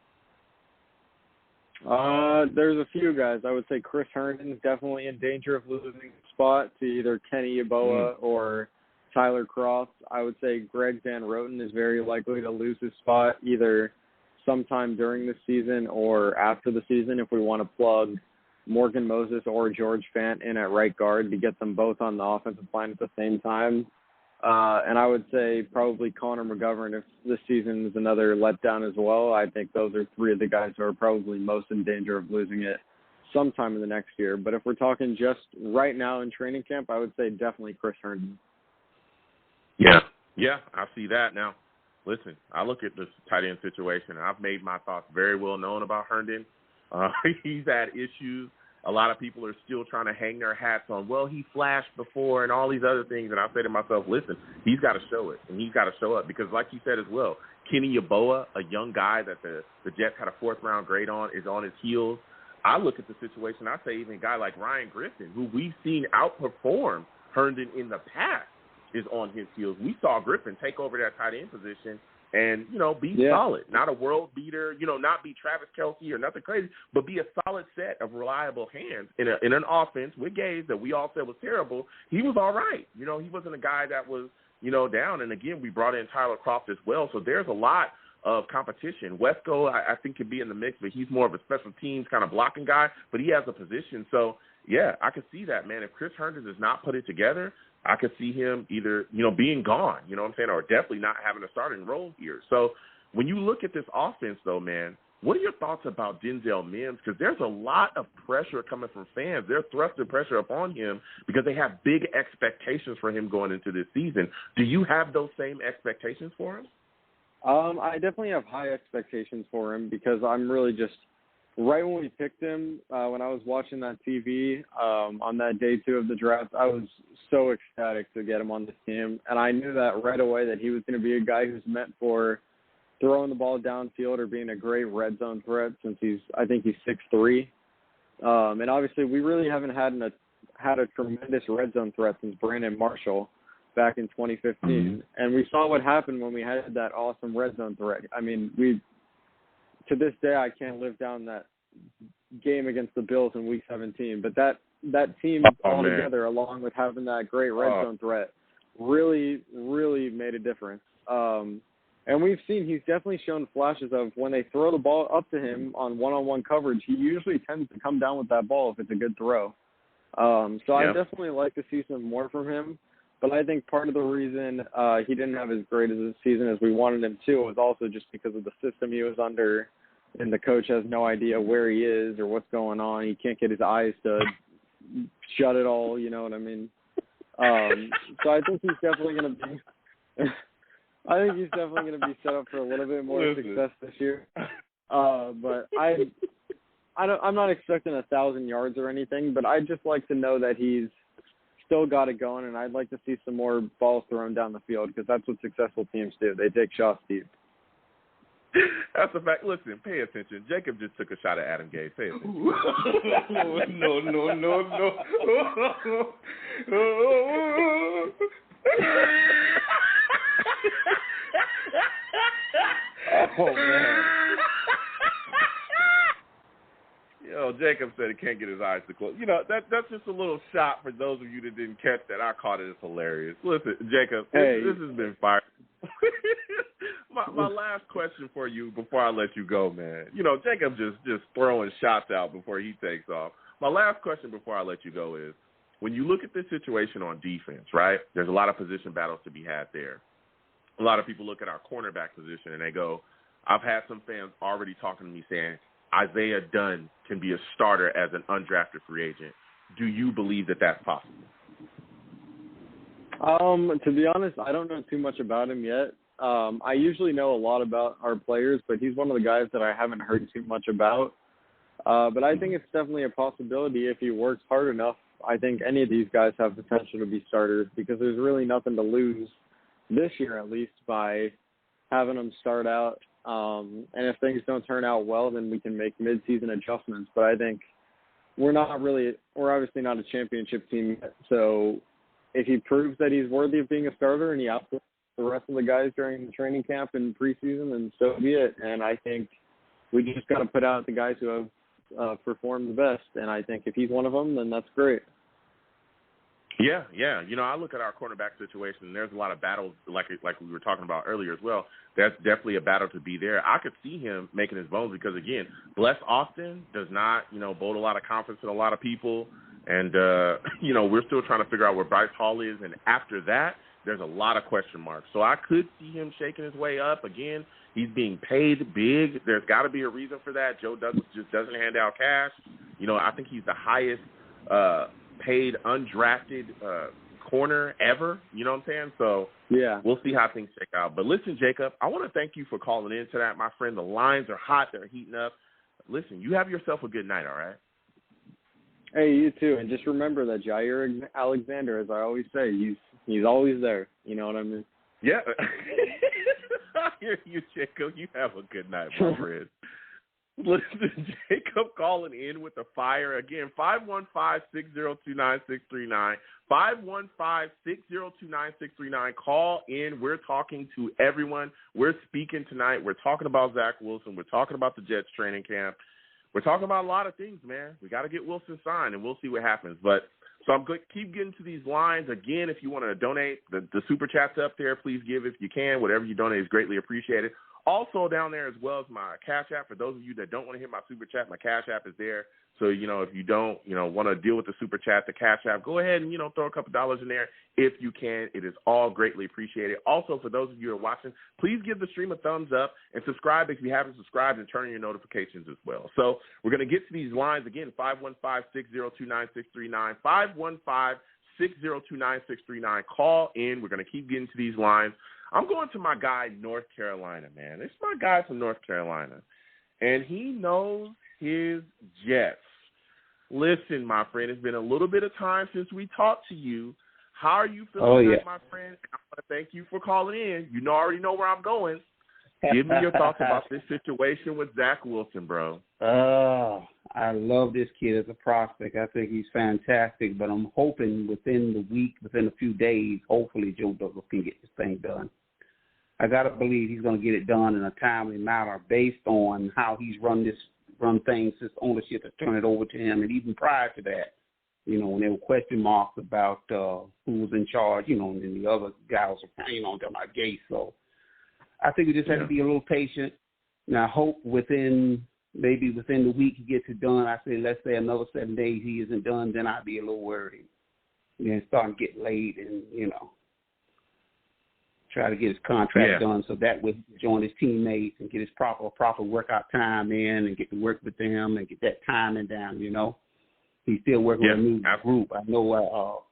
There's a few guys. I would say Chris Herndon is definitely in danger of losing the spot to either Kenny Yeboah or Tyler Croft. I would say Greg Van Roten is very likely to lose his spot either sometime during the season or after the season if we want to plug Morgan Moses or George Fant in at right guard to get them both on the offensive line at the same time. And I would say probably Connor McGovern if this season is another letdown as well. I think those are three of the guys who are probably most in danger of losing it sometime in the next year. But if we're talking just right now in training camp, I would say definitely Chris Herndon. Yeah, I see that. Now, listen, I look at this tight end situation, and I've made my thoughts very well known about Herndon. He's had issues. A lot of people are still trying to hang their hats on, well, he flashed before and all these other things. And I say to myself, listen, he's got to show it, and he's got to show up because, like you said as well, Kenny Yeboah, a young guy that the Jets had a fourth-round grade on, is on his heels. I look at the situation, I say even a guy like Ryan Griffin, who we've seen outperform Herndon in the past, is on his heels. We saw Griffin take over that tight end position and, be solid. Not a world beater, not be Travis Kelce or nothing crazy, but be a solid set of reliable hands in an offense with Gaze that we all said was terrible. He was all right. He wasn't a guy that was, down. And, again, we brought in Tyler Kroft as well. So there's a lot of competition. Wesco, I think, could be in the mix, but he's more of a special teams kind of blocking guy, but he has a position. So, yeah, I could see that, man. If Chris Herndon does not put it together, I could see him either, being gone, or definitely not having a starting role here. So when you look at this offense, though, man, what are your thoughts about Denzel Mims? Because there's a lot of pressure coming from fans. They're thrusting pressure upon him because they have big expectations for him going into this season. Do you have those same expectations for him? I definitely have high expectations for him because I'm really just right when we picked him, when I was watching that TV on that day 2 of the draft, I was so ecstatic to get him on this team. And I knew that right away that he was going to be a guy who's meant for throwing the ball downfield or being a great red zone threat since I think he's 6'3". And obviously we really haven't had a tremendous red zone threat since Brandon Marshall back in 2015. Mm-hmm. And we saw what happened when we had that awesome red zone threat. I mean, to this day, I can't live down that game against the Bills in Week 17. But that team altogether, along with having that great red zone threat, really, really made a difference. And we've seen he's definitely shown flashes of when they throw the ball up to him on one-on-one coverage, he usually tends to come down with that ball if it's a good throw. I definitely like to see some more from him. But I think part of the reason he didn't have as great as a season as we wanted him to was also just because of the system he was under, and the coach has no idea where he is or what's going on. He can't get his eyes to shut it all, you know what I mean? So I think he's definitely going to be set up for a little bit more success this year. But I'm not expecting 1,000 yards or anything, but I'd just like to know that he's still got it going, and I'd like to see some more balls thrown down the field because that's what successful teams do. They take shots deep. That's a fact. Listen, pay attention. Jacob just took a shot at Adam Gase. Pay attention. No. Oh, man. Jacob said he can't get his eyes to close. That's just a little shot for those of you that didn't catch that. I caught it as hilarious. Listen, Jacob, this has been fire. My last question for you before I let you go, man. Jacob just throwing shots out before he takes off. My last question before I let you go is, when you look at this situation on defense, right, there's a lot of position battles to be had there. A lot of people look at our cornerback position and they go, I've had some fans already talking to me saying, Isaiah Dunn can be a starter as an undrafted free agent. Do you believe that that's possible? To be honest, I don't know too much about him yet. I usually know a lot about our players, but he's one of the guys that I haven't heard too much about. But I think it's definitely a possibility if he works hard enough. I think any of these guys have potential to be starters because there's really nothing to lose this year, at least, by having them start out. And if things don't turn out well, then we can make mid-season adjustments. But I think we're obviously not a championship team yet. So if he proves that he's worthy of being a starter and he outputs the rest of the guys during the training camp and preseason, then so be it. And I think we just got to put out the guys who have performed the best. And I think if he's one of them, then that's great. Yeah. I look at our cornerback situation, and there's a lot of battles, like we were talking about earlier as well. That's definitely a battle to be there. I could see him making his bones because, again, Bless Austin does not, bold a lot of confidence in a lot of people. And, we're still trying to figure out where Bryce Hall is. And after that, there's a lot of question marks. So I could see him shaking his way up. Again, he's being paid big. There's got to be a reason for that. Joe Douglas just doesn't hand out cash. I think he's the highest paid undrafted corner ever. You know what I'm saying? So yeah, we'll see how things check out. But listen, Jacob, I want to thank you for calling in to that, my friend. The lines are hot. They're heating up. Listen, you have yourself a good night, all right? Hey, you too. And just remember that Jair Alexander, as I always say, he's always there. You know what I mean? Yeah. I hear you, Jacob. You have a good night, my friend. Listen, Jacob calling in with the fire. Again, 515-602-9639. 515-602-9639. Call in. We're talking to everyone. We're speaking tonight. We're talking about Zack Wilson. We're talking about the Jets training camp. We're talking about a lot of things, man. We got to get Wilson signed, and we'll see what happens. But so I'm going to keep getting to these lines. Again, if you want to donate, the Super Chat's up there. Please give if you can. Whatever you donate is greatly appreciated. Also down there as well as my Cash App. For those of you that don't want to hit my Super Chat, my Cash App is there. So, if you don't, want to deal with the Super Chat, the Cash App, go ahead and, throw a couple dollars in there if you can. It is all greatly appreciated. Also, for those of you who are watching, please give the stream a thumbs up and subscribe if you haven't subscribed and turn on your notifications as well. So we're going to get to these lines again, 515-602-9639, 515-602-9639. Call in. We're going to keep getting to these lines. I'm going to my guy, North Carolina, man. It's my guy from North Carolina, and he knows his Jets. Listen, my friend, it's been a little bit of time since we talked to you. How are you feeling tonight, my friend? I want to thank you for calling in. You already know where I'm going. Give me your thoughts about this situation with Zack Wilson, bro. I love this kid as a prospect. I think he's fantastic, but I'm hoping within the week, within a few days, hopefully Joe Douglas can get this thing done. I got to believe he's going to get it done in a timely manner based on how he's run things since ownership has turned it over to him. And even prior to that, when there were question marks about who was in charge, and then the other guys were, they're not gay. So I think we just have to be a little patient. And I hope within the week he gets it done. Let's say another 7 days he isn't done, then I'd be a little worried. Then starting to get late and, try to get his contract done so that way he can join his teammates and get his proper workout time in and get to work with them and get that timing down, He's still working with a new group. I know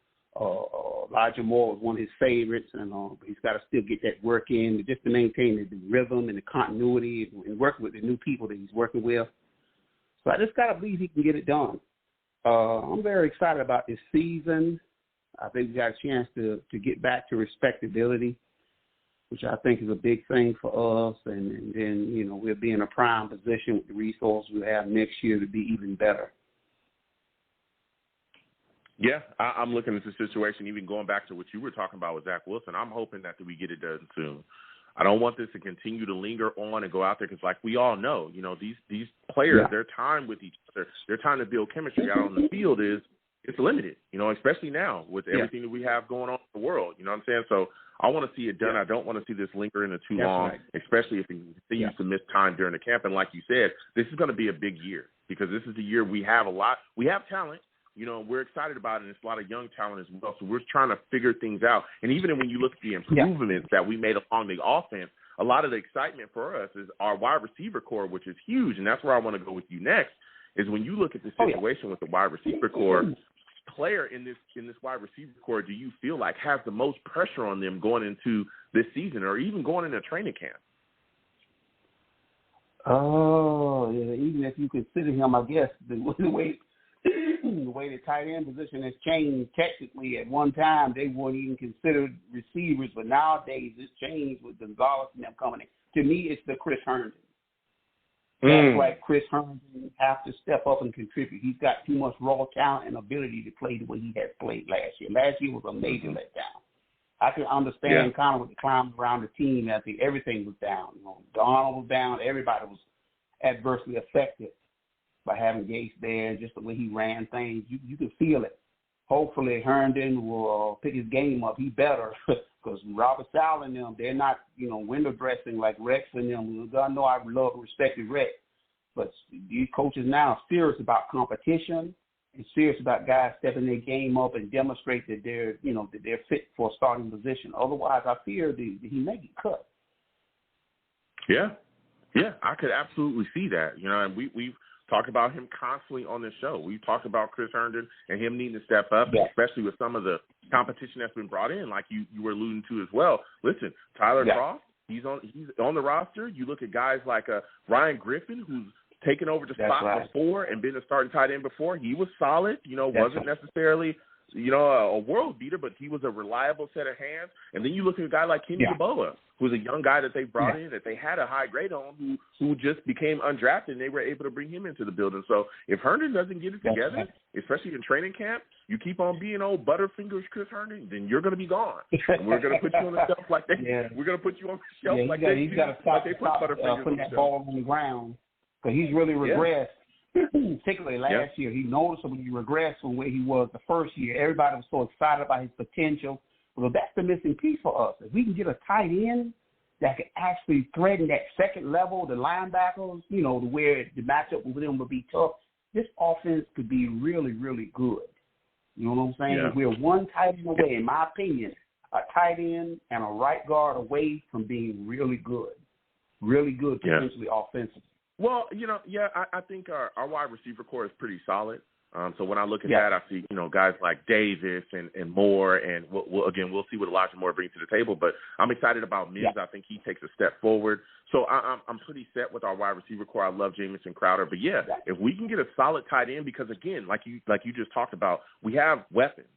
Elijah Moore was one of his favorites, and he's got to still get that work in just to maintain the rhythm and the continuity and working with the new people that he's working with. So I just got to believe he can get it done. I'm very excited about this season. I think we got a chance to get back to respectability, which I think is a big thing for us. And then, we'll be in a prime position with the resources we have next year to be even better. Yeah, I'm looking at the situation, even going back to what you were talking about with Zack Wilson. I'm hoping that we get it done soon. I don't want this to continue to linger on and go out there because, like we all know, these players, their time with each other, their time to build chemistry out on the field it's limited, especially now with everything that we have going on in the world. You know what I'm saying? So I want to see it done. I don't want to see this linger into too long, especially if he continues to miss time during the camp. And like you said, this is going to be a big year because this is the year we have we have talent. We're excited about it, and it's a lot of young talent as well. So we're trying to figure things out. And even when you look at the improvements that we made along the offense, a lot of the excitement for us is our wide receiver core, which is huge. And that's where I want to go with you next, is when you look at the situation with the wide receiver core, player in this wide receiver core do you feel like has the most pressure on them going into this season or even going into training camp? Oh, yeah, even if you consider him, I guess, the way the tight end position has changed. Technically, at one time, they weren't even considered receivers, but nowadays it's changed with Gonzalez and them coming in. To me, it's the Chris Herndon. That's like Chris Herndon have to step up and contribute. He's got too much raw talent and ability to play the way he has played last year. Last year was a major letdown. I can understand kind of with the climb around the team. I think everything was down. Donald was down. Everybody was adversely affected by having Gates there, just the way he ran things. You can feel it. Hopefully Herndon will pick his game up. He better, because Robert Saleh and them, they're not, window dressing like Rex and them. God know I love and respected Rex, but these coaches now are serious about competition and serious about guys stepping their game up and demonstrate that they're fit for a starting position. Otherwise, I fear that he may get cut. Yeah, I could absolutely see that. And we've talked about him constantly on this show. We've talked about Chris Herndon and him needing to step up, especially with some of the competition that's been brought in, like you were alluding to as well. Listen, Tyler Croft, he's on the roster. You look at guys like Ryan Griffin, who's taken over the spot before and been a starting tight end before. He was solid, wasn't necessarily a world beater, but he was a reliable set of hands. And then you look at a guy like Kenny Yeboah, who's a young guy that they brought in, that they had a high grade on, who just became undrafted, and they were able to bring him into the building. So if Herndon doesn't get it together, especially in training camp, you keep on being old Butterfingers Chris Herndon, then you're going to be gone. And we're going to put you on the shelf like they. We're going to put you on the shelf like they. He's got to stop putting that ball on the ground, because he's really regressed. Particularly last year, he noticeably regressed from where he was the first year. Everybody was so excited about his potential. Well, that's the missing piece for us. If we can get a tight end that can actually threaten that second level, the linebackers, to where the matchup with them would be tough, this offense could be really, really good. You know what I'm saying? Yeah. We're one tight end away, in my opinion, a tight end and a right guard away from being really good potentially offensively. Well, I think our wide receiver core is pretty solid. So when I look at that, I see, guys like Davis and Moore, and we'll see what Elijah Moore brings to the table. But I'm excited about Mims. I think he takes a step forward. So I'm pretty set with our wide receiver core. I love Jamison Crowder. But, if we can get a solid tight end, because, again, like you just talked about, we have weapons.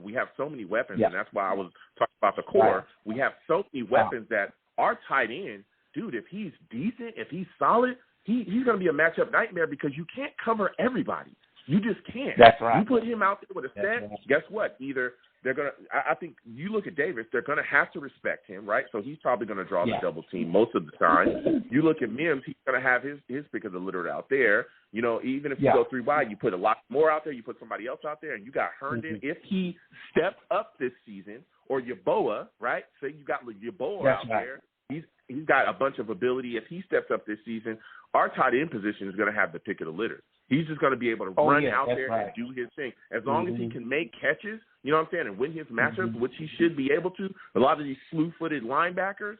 We have so many weapons, and that's why I was talking about the core. Right. We have so many weapons that our tight end, dude, if he's decent, if he's solid, he's going to be a matchup nightmare, because you can't cover everybody. You just can't. That's right. You put him out there with a set, guess what? Either they're going to – I think you look at Davis, they're going to have to respect him, right? So he's probably going to draw the double team most of the time. You look at Mims, he's going to have his pick of the litter out there. Even if you go 3 wide, you put a lot more out there, you put somebody else out there, and you got Herndon. If he steps up this season, or Yeboah, right? Say you got Yeboah out there. He's got a bunch of ability. If he steps up this season, our tight end position is going to have the pick of the litter. He's just going to be able to run out there and do his thing. As long as he can make catches, you know what I'm saying, and win his matchups, which he should be able to, a lot of these slew-footed linebackers,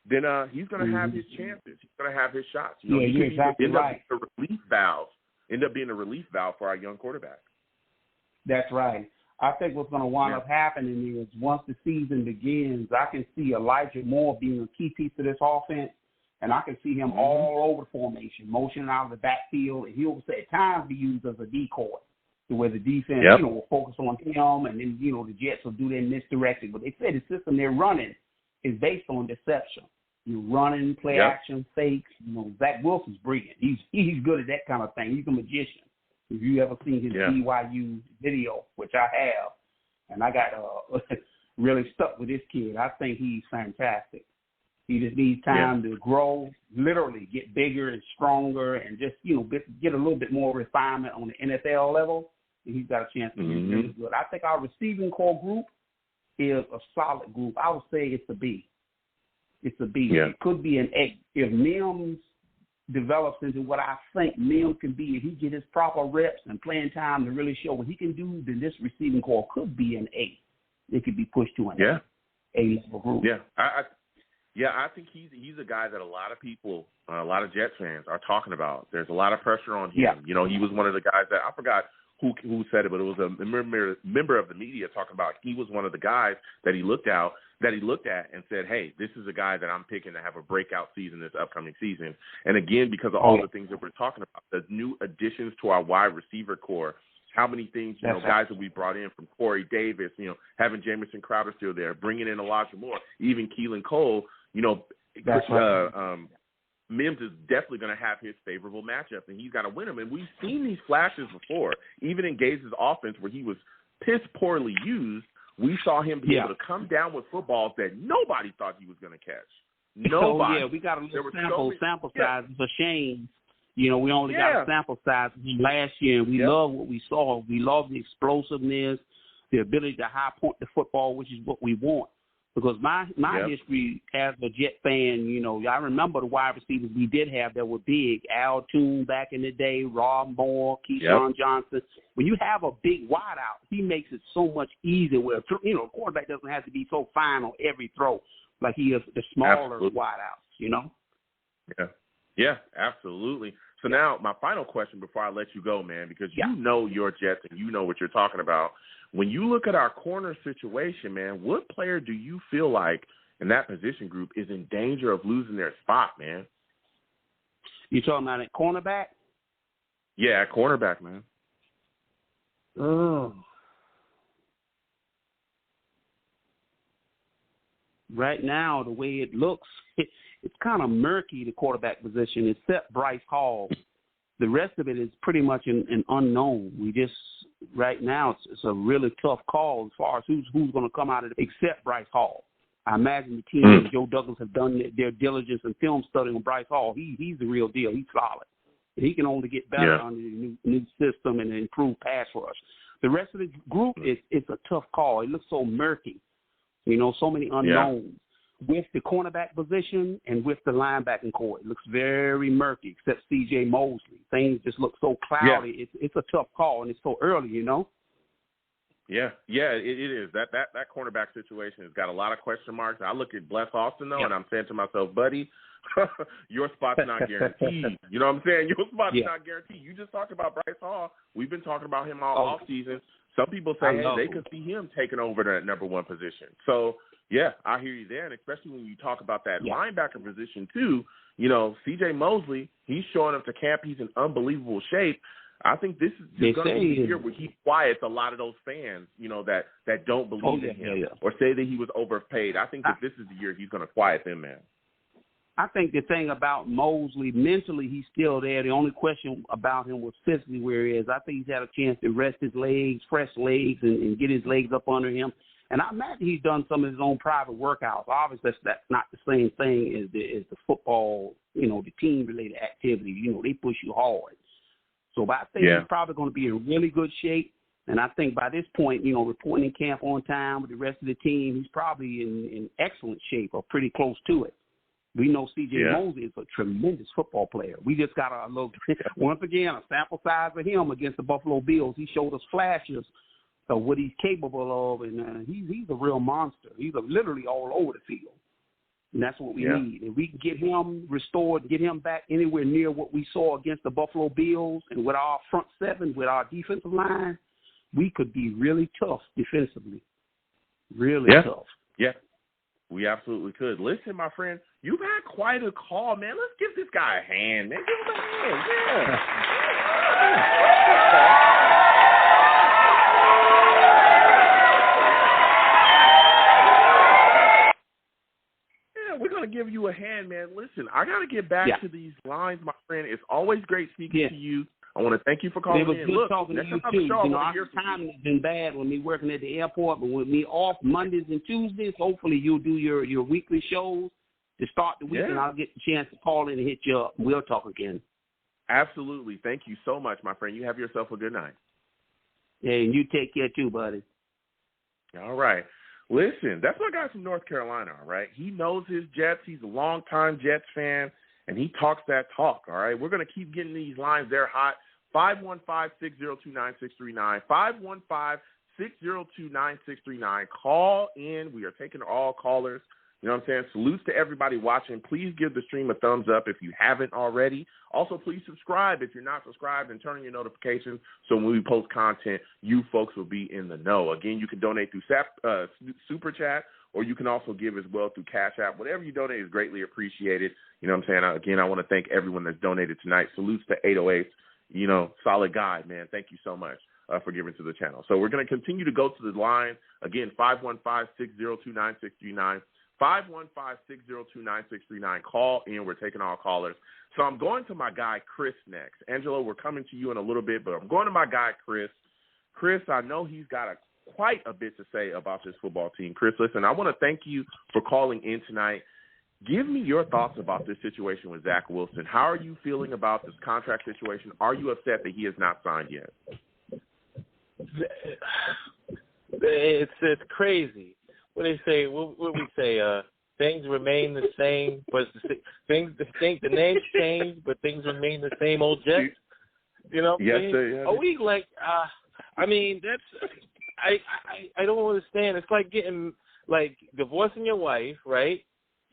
then he's going to have his chances. He's going to have his shots. He you're exactly right. End up being a relief valve for our young quarterback. That's right. I think what's going to wind up happening is once the season begins, I can see Elijah Moore being a key piece of this offense, and I can see him all over the formation, motioning out of the backfield, and he'll at times be used as a decoy to where the defense, will focus on him, and then, the Jets will do their misdirection. But they say the system they're running is based on deception. Running, play action, fakes. Zack Wilson's brilliant. He's good at that kind of thing. He's a magician. If you ever seen his BYU video, which I have, and I got really stuck with this kid, I think he's fantastic. He just needs time to grow, literally get bigger and stronger, and just get a little bit more refinement on the NFL level, and he's got a chance to be really good. I think our receiving core group is a solid group. I would say it's a B. It's a B. It could be an A. If Mims develops into what I think Mims can be, if he get his proper reps and playing time to really show what he can do, then this receiving core could be an A. It could be pushed to an A level group. I think he's a guy that a lot of people, a lot of Jets fans are talking about. There's a lot of pressure on him. He was one of the guys that, I forgot who said it, but it was a member of the media talking about he was one of the guys that he looked at and said, hey, this is a guy that I'm picking to have a breakout season this upcoming season. And again, because of all the things that we're talking about, the new additions to our wide receiver core, how many things, guys that we brought in from Corey Davis, having Jamison Crowder still there, bringing in Elijah Moore, even Keelan Cole, Mims is definitely going to have his favorable matchup, and he's got to win them. And we've seen these flashes before, even in Gaze's offense where he was piss poorly used. We saw him be able to come down with footballs that nobody thought he was going to catch. Nobody. We got a little sample size. It's a shame. We only got a sample size last year, and we love what we saw. We love the explosiveness, the ability to high point the football, which is what we want. Because my history as a Jet fan, I remember the wide receivers we did have that were big. Al Toon back in the day, Rob Moore, Keyshawn Johnson. When you have a big wideout, he makes it so much easier. Where a quarterback doesn't have to be so fine on every throw like he is the smaller wideouts. Yeah, absolutely. So now my final question before I let you go, man, because you know your Jets and you know what you're talking about. When you look at our corner situation, man, what player do you feel like in that position group is in danger of losing their spot, man? You talking about at cornerback? Yeah, at cornerback, man. Oh. Right now, the way it looks, it's kind of murky, the quarterback position, except Bryce Hall. The rest of it is pretty much an unknown. We just, right now, it's a really tough call as far as who's going to come out of it, except Bryce Hall. I imagine the team and Joe Douglas have done their diligence and film study on Bryce Hall. He's the real deal. He's solid. He can only get better under the new system and improve pass rush. The rest of the group, it's a tough call. It looks so murky. You know, so many unknowns. With the cornerback position and with the linebacking core, it looks very murky, except C.J. Mosley. Things just look so cloudy. Yeah. It's a tough call, and it's so early, you know? Yeah, it is. That cornerback situation has got a lot of question marks. I look at Bless Austin, though, and I'm saying to myself, buddy, your spot's not guaranteed. You know what I'm saying? Your spot's not guaranteed. You just talked about Bryce Hall. We've been talking about him all offseason. Some people say, they could see him taking over that number one position. So, yeah, I hear you there, and especially when you talk about that linebacker position, too. You know, C.J. Mosley, he's showing up to camp. He's in unbelievable shape. I think this is going to be the year where he quiets a lot of those fans, you know, that don't believe in him or say that he was overpaid. I think that this is the year he's going to quiet them, man. I think the thing about Mosley, mentally, he's still there. The only question about him was physically where he is. I think he's had a chance to rest his legs, fresh legs, and get his legs up under him. And I imagine he's done some of his own private workouts. Obviously, that's not the same thing as the football, you know, the team-related activities. You know, they push you hard. So I think he's probably going to be in really good shape. And I think by this point, you know, reporting in camp on time with the rest of the team, he's probably in excellent shape or pretty close to it. We know C.J. Mosley is a tremendous football player. We just got a little, once again, a sample size of him against the Buffalo Bills. He showed us flashes of what he's capable of, and he's a real monster. He's literally all over the field. And that's what we need. If we can get him restored, get him back anywhere near what we saw against the Buffalo Bills, and with our front seven, with our defensive line, we could be really tough defensively. Really tough. Yeah, we absolutely could. Listen, my friend, you've had quite a call, man. Let's give this guy a hand, man. Give him a hand. We're going to give you a hand, man. Listen, I got to get back to these lines, my friend. It's always great speaking to you. I want to thank you for calling in. It was good talking to you, too. You know, our time has been bad with me working at the airport, but with me off Mondays and Tuesdays, hopefully you'll do your weekly shows to start the week, and I'll get the chance to call in and hit you up. We'll talk again. Absolutely. Thank you so much, my friend. You have yourself a good night. Yeah, and you take care, too, buddy. All right. Listen, that's my guy from North Carolina, all right? He knows his Jets. He's a longtime Jets fan, and he talks that talk, all right? We're going to keep getting these lines there hot. 515-602-9639. 515-602-9639. Call in. We are taking all callers. You know what I'm saying? Salutes to everybody watching. Please give the stream a thumbs up if you haven't already. Also, please subscribe if you're not subscribed and turn on your notifications so when we post content, you folks will be in the know. Again, you can donate through Super Chat, or you can also give as well through Cash App. Whatever you donate is greatly appreciated. You know what I'm saying? Again, I want to thank everyone that's donated tonight. Salutes to 808. You know, solid guy, man. Thank you so much for giving to the channel. So we're going to continue to go to the line. Again, 515-602-9639. 515-602-9639. Call in. We're taking all callers. So I'm going to my guy, Chris, next. Angelo, we're coming to you in a little bit, but I'm going to my guy, Chris. Chris, I know he's got quite a bit to say about this football team. Chris, listen, I want to thank you for calling in tonight. Give me your thoughts about this situation with Zack Wilson. How are you feeling about this contract situation? Are you upset that he has not signed yet? It's crazy. What they say? What we say? Things remain the same, but the names change, but things remain the same. Old Jets. You know? Yes, sir. Are we like? I mean, that's. I don't understand. It's like getting divorcing your wife, right?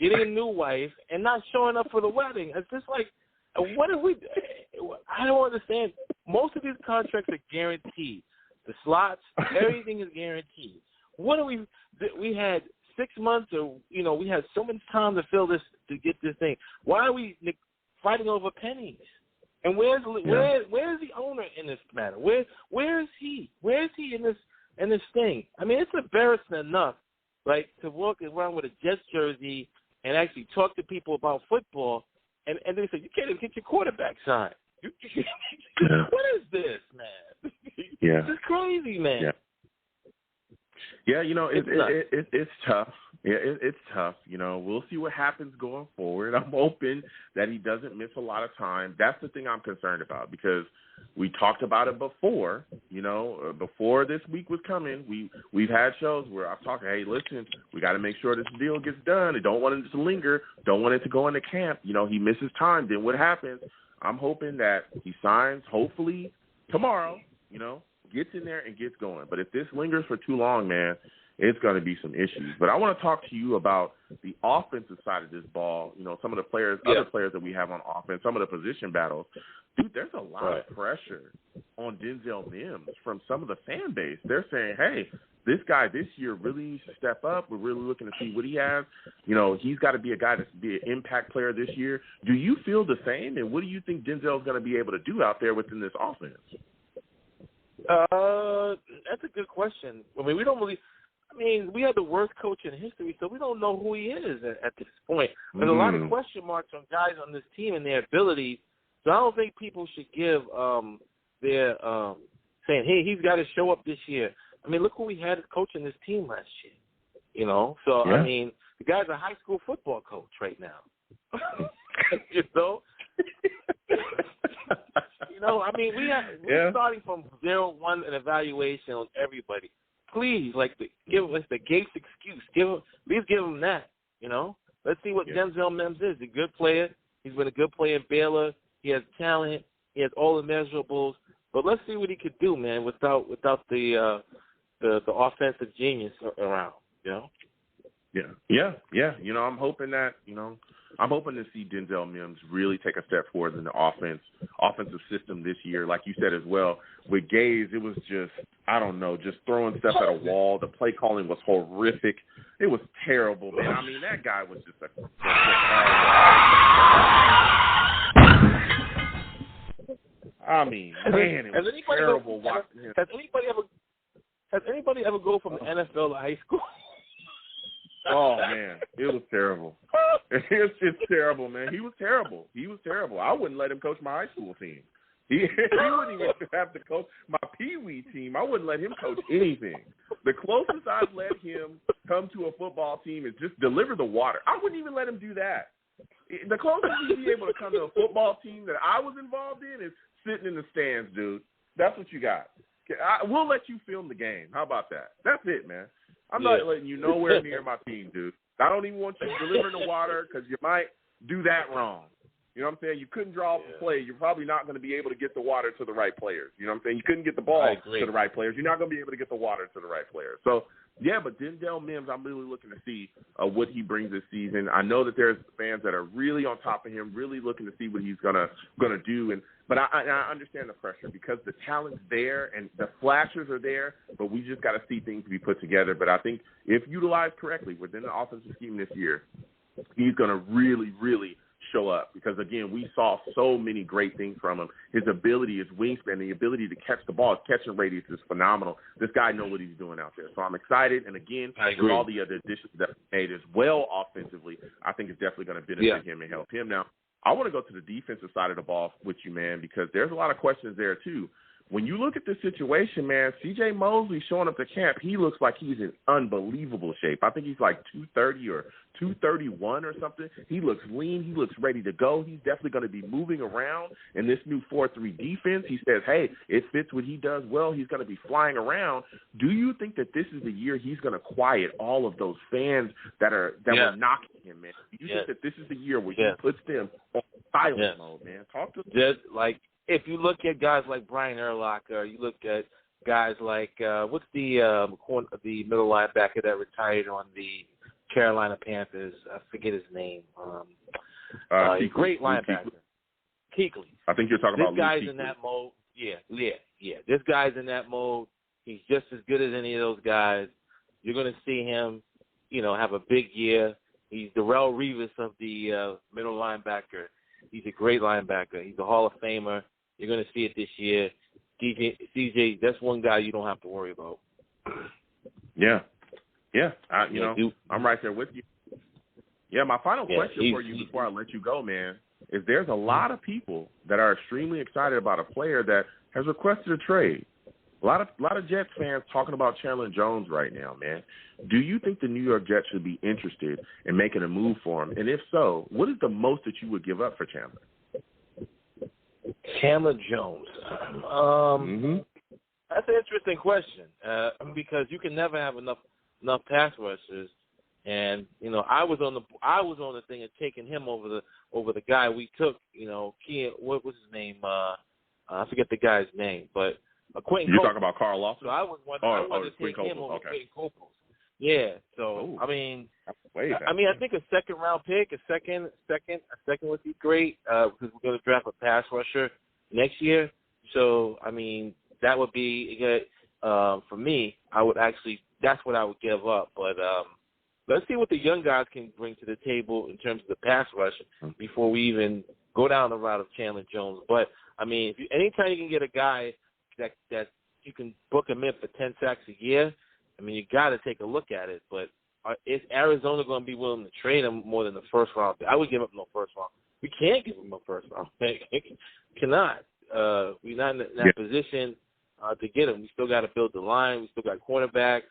Getting a new wife and not showing up for the wedding. It's just like What if we? I don't understand. Most of these contracts are guaranteed. The slots, everything is guaranteed. What do we had 6 months, or we had so much time to fill this to get this thing. Why are we fighting over pennies? And where's the owner in this matter? Where is he? Where is he in this thing? I mean, it's embarrassing enough, like, to walk around with a Jets jersey and actually talk to people about football, and they say you can't even get your quarterback signed. What is this, man? Yeah, this is crazy, man. Yeah, it's tough. Yeah, it's tough. We'll see what happens going forward. I'm hoping that he doesn't miss a lot of time. That's the thing I'm concerned about, because we talked about it before. Before this week was coming, we've had shows where I've talked, hey, listen, we got to make sure this deal gets done. I don't want it to linger. Don't want it to go into camp. He misses time. Then what happens? I'm hoping that he signs, hopefully tomorrow, gets in there and gets going. But if this lingers for too long, man, it's going to be some issues. But I want to talk to you about the offensive side of this ball. Some of the players, other players that we have on offense, some of the position battles. Dude, there's a lot of pressure on Denzel Mims from some of the fan base. They're saying, hey, this guy this year really needs to step up. We're really looking to see what he has. He's got to be a guy to be an impact player this year. Do you feel the same? And what do you think Denzel's going to be able to do out there within this offense? That's a good question. I mean, we had the worst coach in history, so we don't know who he is at this point. There's a lot of question marks on guys on this team and their abilities. So I don't think people should give their saying, hey, he's got to show up this year. I mean, look who we had as coaching this team last year. So I mean, the guy's a high school football coach right now. I mean, we're starting from 0-1 an evaluation on everybody. Please, give us the Gates excuse. Please give him that. Let's see what Denzel Mims is. He's a good player. He's been a good player in Baylor. He has talent. He has all the measurables. But let's see what he could do, man, without the offensive genius around. Yeah. I'm hoping that I'm hoping to see Denzel Mims really take a step forward in the offensive system this year. Like you said as well, with Gaze, it was just, I don't know, just throwing stuff at a wall. The play calling was horrific. It was terrible, man. I mean, that guy was just it was terrible watching him. Has anybody ever go from the NFL to high school? Oh, man, it was terrible. It's terrible, man. He was terrible. I wouldn't let him coach my high school team. He wouldn't even have to coach my peewee team. I wouldn't let him coach anything. The closest I've let him come to a football team is just deliver the water. I wouldn't even let him do that. The closest he'd be able to come to a football team that I was involved in is sitting in the stands, dude. That's what you got. We'll let you film the game. How about that? That's it, man. I'm not letting you nowhere near my team, dude. I don't even want you delivering the water because you might do that wrong. You know what I'm saying? You couldn't draw up a play. You're probably not going to be able to get the water to the right players. You know what I'm saying? You couldn't get the ball to the right players. You're not going to be able to get the water to the right players. So, but Denzel Mims, I'm really looking to see what he brings this season. I know that there's fans that are really on top of him, really looking to see what he's gonna do. But I understand the pressure because the talent's there and the flashers are there, but we just got to see things be put together. But I think if utilized correctly within the offensive scheme this year, he's going to really, really show up because, again, we saw so many great things from him. His ability, his wingspan, the ability to catch the ball, his catching radius is phenomenal. This guy knows what he's doing out there. So I'm excited. And, again, with all the other additions that he made as well offensively, I think it's definitely going to benefit him and help him. Now, I want to go to the defensive side of the ball with you, man, because there's a lot of questions there, too. When you look at the situation, man, C.J. Mosley showing up to camp, he looks like he's in unbelievable shape. I think he's like 230 or 231 or something. He looks lean. He looks ready to go. He's definitely going to be moving around in this new 4-3 defense. He says, hey, it fits what he does well. He's going to be flying around. Do you think that this is the year he's going to quiet all of those fans that were knocking him, man? Do you think that this is the year where he puts them on silent mode, man? Talk to them. Just like, if you look at guys like Brian Urlacher, you look at guys like what's the middle linebacker that retired on the Carolina Panthers? I forget his name. Great linebacker. Kuechly. I think you're talking about This guy's Luke in Kuechly. that mode. Yeah. This guy's in that mode. He's just as good as any of those guys. You're going to see him, have a big year. He's Darrelle Revis of the middle linebacker. He's a great linebacker. He's a Hall of Famer. You're going to see it this year. CJ, that's one guy you don't have to worry about. Yeah. I'm right there with you. Yeah, my final question for you before I let you go, man, is there's a lot of people that are extremely excited about a player that has requested a trade. A lot of Jets fans talking about Chandler Jones right now, man. Do you think the New York Jets should be interested in making a move for him? And if so, what is the most that you would give up for Chandler? Chandler Jones. That's an interesting question because you can never have enough pass rushers. And I was on the thing of taking him over the guy we took. What was his name? I forget the guy's name, but Quentin. You're talking about Carl Lawson? So I wanted to take him over Quentin Copels. Yeah. So I think a second round pick, a second would be great because we're going to draft a pass rusher next year. So that would be good for me. That's what I would give up. But let's see what the young guys can bring to the table in terms of the pass rush before we even go down the route of Chandler Jones. But anytime you can get a guy that you can book him in for 10 sacks a year, you got to take a look at it. But is Arizona going to be willing to trade him more than the first round? I would give up no first round. We can't give him a first round pick. Cannot. We're not in that position to get him. We still got to build the line. We still got cornerbacks.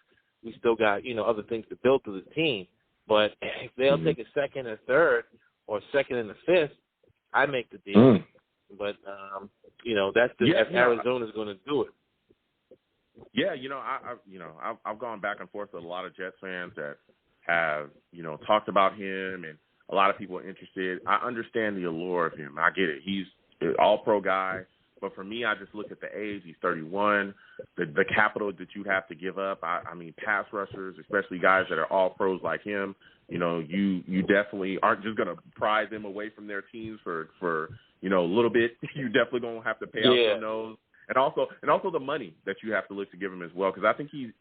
We still got, other things to build to the team. But if they'll take a second and third or a second and a fifth, I make the deal. But, that's if Arizona's going to do it. Yeah, I've gone back and forth with a lot of Jets fans that have, talked about him, and a lot of people are interested. I understand the allure of him. I get it. He's an all-pro guy. But for me, I just look at the age. He's 31. The capital that you have to give up. Pass rushers, especially guys that are all pros like him. You definitely aren't just going to pry them away from their teams for a little bit. You definitely going to have to pay out their nose. And also the money that you have to look to give him as well. Because I think he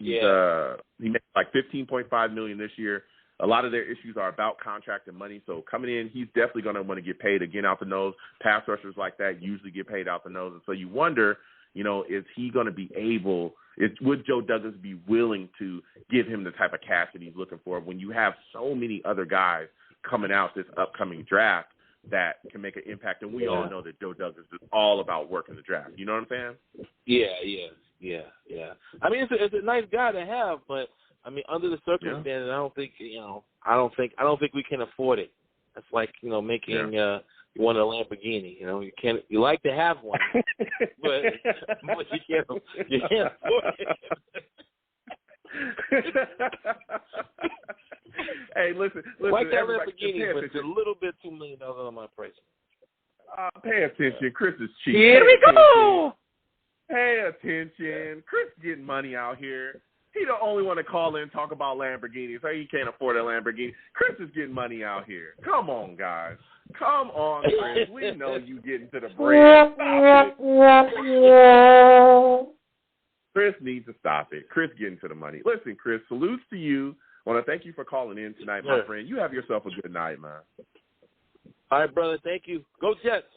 makes like $15.5 million this year. A lot of their issues are about contract and money. So coming in, he's definitely going to want to get paid again out the nose. Pass rushers like that usually get paid out the nose. And so you wonder, is he going to be able – would Joe Douglas be willing to give him the type of cash that he's looking for when you have so many other guys coming out this upcoming draft that can make an impact? And we all know that Joe Douglas is all about working the draft. You know what I'm saying? Yeah. It's a nice guy to have, but – under the circumstances, I don't think I don't think we can afford it. That's like making you want a Lamborghini. You like to have one, but you can't afford it. Hey, listen. Like that Lamborghini, but it's a little bit $2 million on my price. Pay attention. Chris is cheap. Here we go. Pay attention. Chris getting money out here. He the only one to call in and talk about Lamborghinis. Say he can't afford a Lamborghini. Chris is getting money out here. Come on, guys. Come on, Chris. We know you getting to the bread. Stop it. Chris needs to stop it. Chris getting to the money. Listen, Chris, salutes to you. I want to thank you for calling in tonight, my friend. You have yourself a good night, man. All right, brother. Thank you. Go Jets.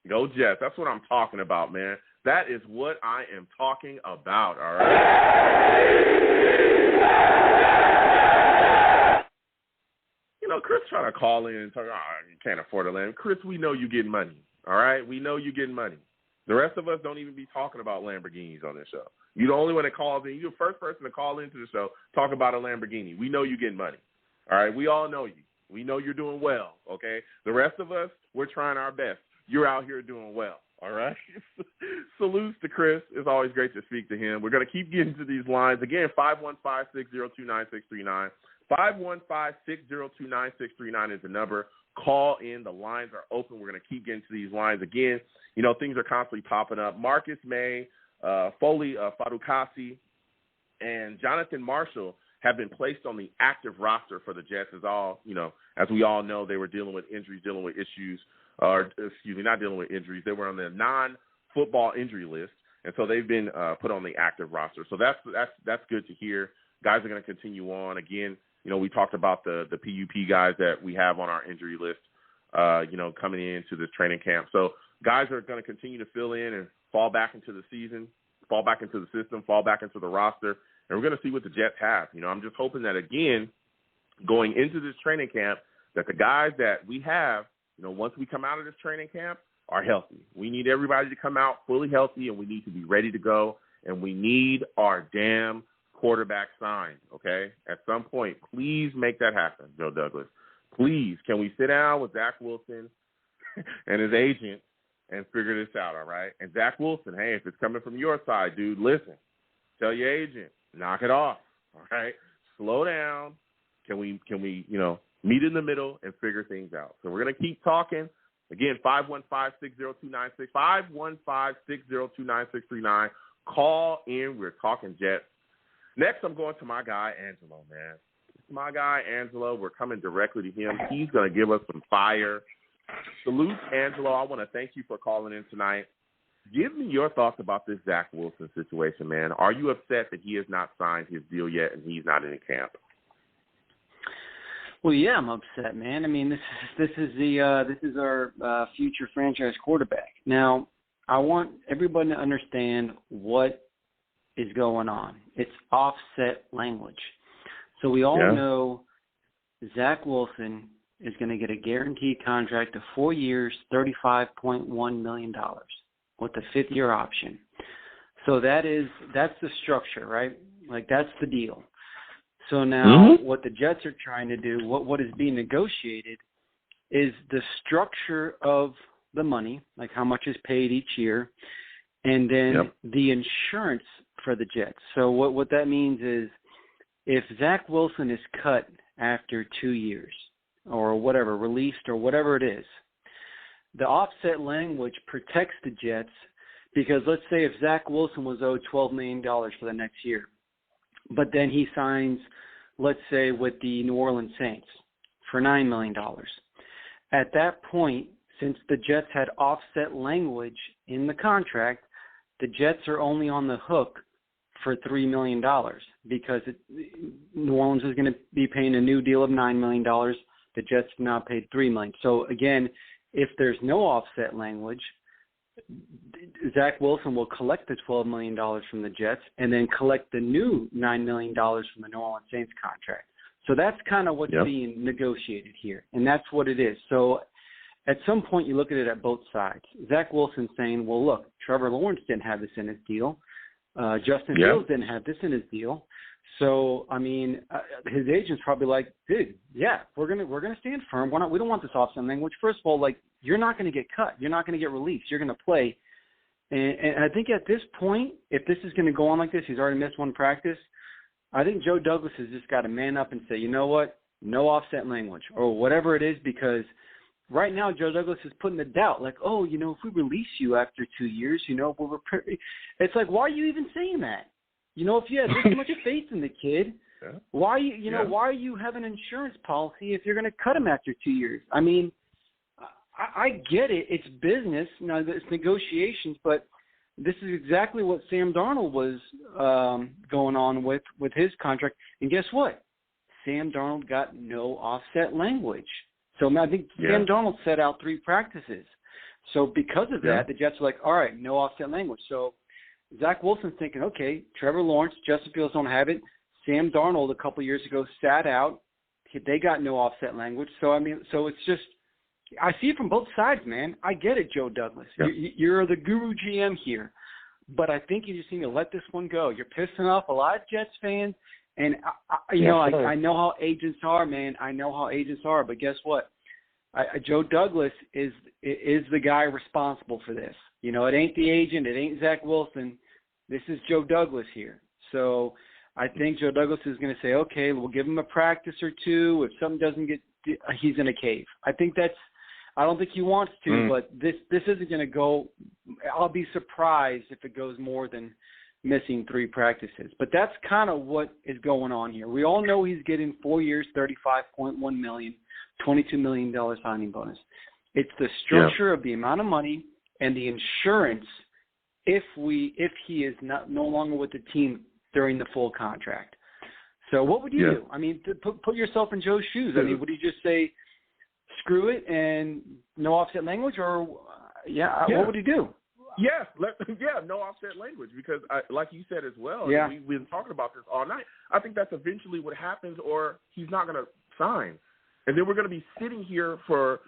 Go Jets. That's what I'm talking about, man. That is what I am talking about, all right? Chris trying to call in and talk, you can't afford a land. Chris, we know you getting money, all right? We know you getting money. The rest of us don't even be talking about Lamborghinis on this show. You're the only one that calls in. You're the first person to call into the show, talk about a Lamborghini. We know you getting money, all right? We all know you. We know you're doing well, okay? The rest of us, we're trying our best. You're out here doing well. All right. Salutes to Chris. It's always great to speak to him. We're going to keep getting to these lines. Again, 515-602-9639. 515-602-9639 is the number. Call in. The lines are open. We're going to keep getting to these lines. Again, things are constantly popping up. Marcus May, Foley Fadukasi, and Jonathan Marshall have been placed on the active roster for the Jets. As we all know, they were dealing with injuries, dealing with issues or excuse me, not dealing with injuries. They were on the non-football injury list, and so they've been put on the active roster. So that's good to hear. Guys are going to continue on. Again, we talked about the PUP guys that we have on our injury list, coming into this training camp. So guys are going to continue to fill in and fall back into the season, fall back into the system, fall back into the roster, and we're going to see what the Jets have. I'm just hoping that, again, going into this training camp, that the guys that we have, once we come out of this training camp, are healthy. We need everybody to come out fully healthy, and we need to be ready to go, and we need our damn quarterback signed, okay? At some point, please make that happen, Joe Douglas. Please, can we sit down with Zack Wilson and his agent and figure this out, all right? And Zack Wilson, hey, if it's coming from your side, dude, listen. Tell your agent, knock it off, all right? Slow down. Can we meet in the middle and figure things out? So we're going to keep talking. Again, 515-602-96, 515-602-9639. Call in. We're talking Jets. Next, I'm going to my guy, Angelo, man. My guy, Angelo. We're coming directly to him. He's going to give us some fire. Salute, Angelo. I want to thank you for calling in tonight. Give me your thoughts about this Zack Wilson situation, man. Are you upset that he has not signed his deal yet and he's not in camp? Well, yeah, I'm upset, man. I mean, this is our future franchise quarterback. Now, I want everybody to understand what is going on. It's offset language. So we all know Zack Wilson is going to get a guaranteed contract of 4 years, $35.1 million with a fifth-year option. So that's the structure, right? Like, that's the deal. So now what the Jets are trying to do, what is being negotiated, is the structure of the money, like how much is paid each year, and then the insurance for the Jets. So what that means is if Zack Wilson is cut after 2 years or whatever, released or whatever it is, the offset language protects the Jets because let's say if Zack Wilson was owed $12 million for the next year, but then he signs, let's say, with the New Orleans Saints for $9 million. At that point, since the Jets had offset language in the contract, the Jets are only on the hook for $3 million because New Orleans is going to be paying a new deal of $9 million. The Jets have now paid $3 million. So, again, if there's no offset language, Zack Wilson will collect the $12 million from the Jets and then collect the new $9 million from the New Orleans Saints contract. So that's kind of what's being negotiated here, and that's what it is. So at some point you look at it at both sides. Zack Wilson saying, well, look, Trevor Lawrence didn't have this in his deal. Justin Fields didn't have this in his deal. So, I mean, his agent's probably like, dude, we're gonna stand firm. We don't want this offset language. First of all, like, you're not going to get cut. You're not going to get released. You're going to play. And I think at this point, if this is going to go on like this, he's already missed one practice, I think Joe Douglas has just got to man up and say, you know what, no offset language or whatever it is, because right now Joe Douglas is putting the doubt, like, oh, if we release you after 2 years, it's like, why are you even saying that? If you have this much faith in the kid, why are you having an insurance policy if you're going to cut him after 2 years? I mean, I get it. It's business. Now, it's negotiations, but this is exactly what Sam Darnold was going on with his contract. And guess what? Sam Darnold got no offset language. So I think Sam Darnold set out 3 practices. So because of that, the Jets are like, all right, no offset language. So Zack Wilson's thinking, okay, Trevor Lawrence, Justin Fields don't have it. Sam Darnold a couple years ago sat out. They got no offset language. So, I mean, it's just – I see it from both sides, man. I get it, Joe Douglas. Yeah. You're the guru GM here. But I think you just need to let this one go. You're pissing off a lot of Jets fans. And, I know how agents are, man. I know how agents are. But guess what? Joe Douglas is the guy responsible for this. It ain't the agent. It ain't Zack Wilson. This is Joe Douglas here. So I think Joe Douglas is going to say, okay, we'll give him a practice or two. If something doesn't get – he's in a cave. I don't think he wants to, but this isn't going to go – I'll be surprised if it goes more than missing 3 practices. But that's kind of what is going on here. We all know he's getting 4 years, $35.1 million, $22 million signing bonus. It's the structure of the amount of money and the insurance if he is no longer with the team during the full contract. So what would you do? I mean, put yourself in Joe's shoes. I mean, would he just say, screw it and no offset language, or what would he do? Yes, no offset language, because like you said as well, we've been talking about this all night. I think that's eventually what happens, or he's not going to sign. And then we're going to be sitting here for,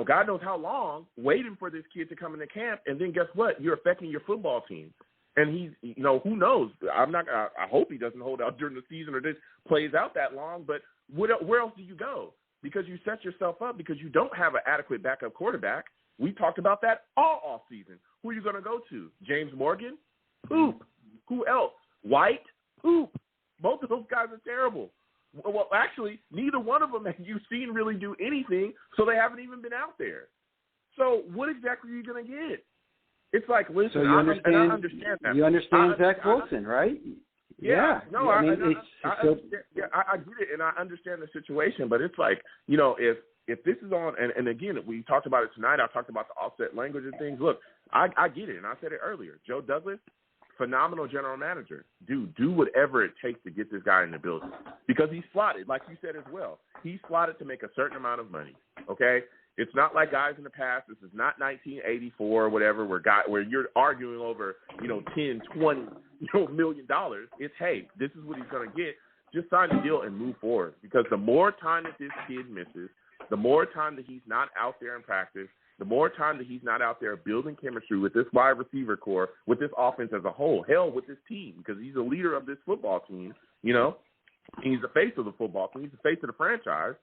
God knows how long, waiting for this kid to come into camp, and then guess what? You're affecting your football team. And he's, who knows? I hope he doesn't hold out during the season or this plays out that long, but where else do you go? Because you set yourself up because you don't have an adequate backup quarterback. We talked about that all off season. Who are you going to go to? James Morgan? Poop. Who else? White? Poop. Both of those guys are terrible. Well, actually, neither one of them have you seen really do anything, so they haven't even been out there. So what exactly are you going to get? It's like, listen, so I understand that. You understand Zack Wilson, right? Yeah. No, I get it, and I understand the situation, but it's like, if this is on, and again, we talked about it tonight, I talked about the offset language and things. Look, I get it, and I said it earlier. Joe Douglas, phenomenal general manager. Dude, do whatever it takes to get this guy in the building because he's slotted, like you said as well. He's slotted to make a certain amount of money, okay? It's not like guys in the past. This is not 1984 or whatever where you're arguing over, $10, $20 million. It's, hey, this is what he's going to get. Just sign the deal and move forward because the more time that this kid misses, the more time that he's not out there in practice, the more time that he's not out there building chemistry with this wide receiver core, with this offense as a whole, hell, with this team, because he's the leader of this football team, He's the face of the football team. He's the face of the franchise.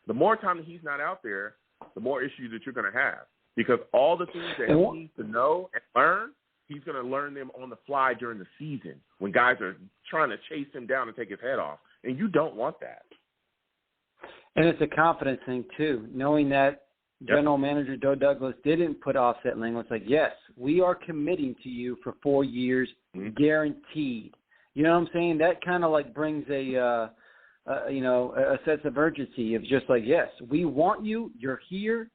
The more time that he's not out there, the more issues that you're going to have because all the things that he needs to know and learn, he's going to learn them on the fly during the season when guys are trying to chase him down and take his head off, and you don't want that. And it's a confidence thing, too, knowing that General Manager Joe Douglas didn't put offset language like, yes, we are committing to you for 4 years, guaranteed. You know what I'm saying? That kind of like brings a sense of urgency of just like, yes, we want you. You're here.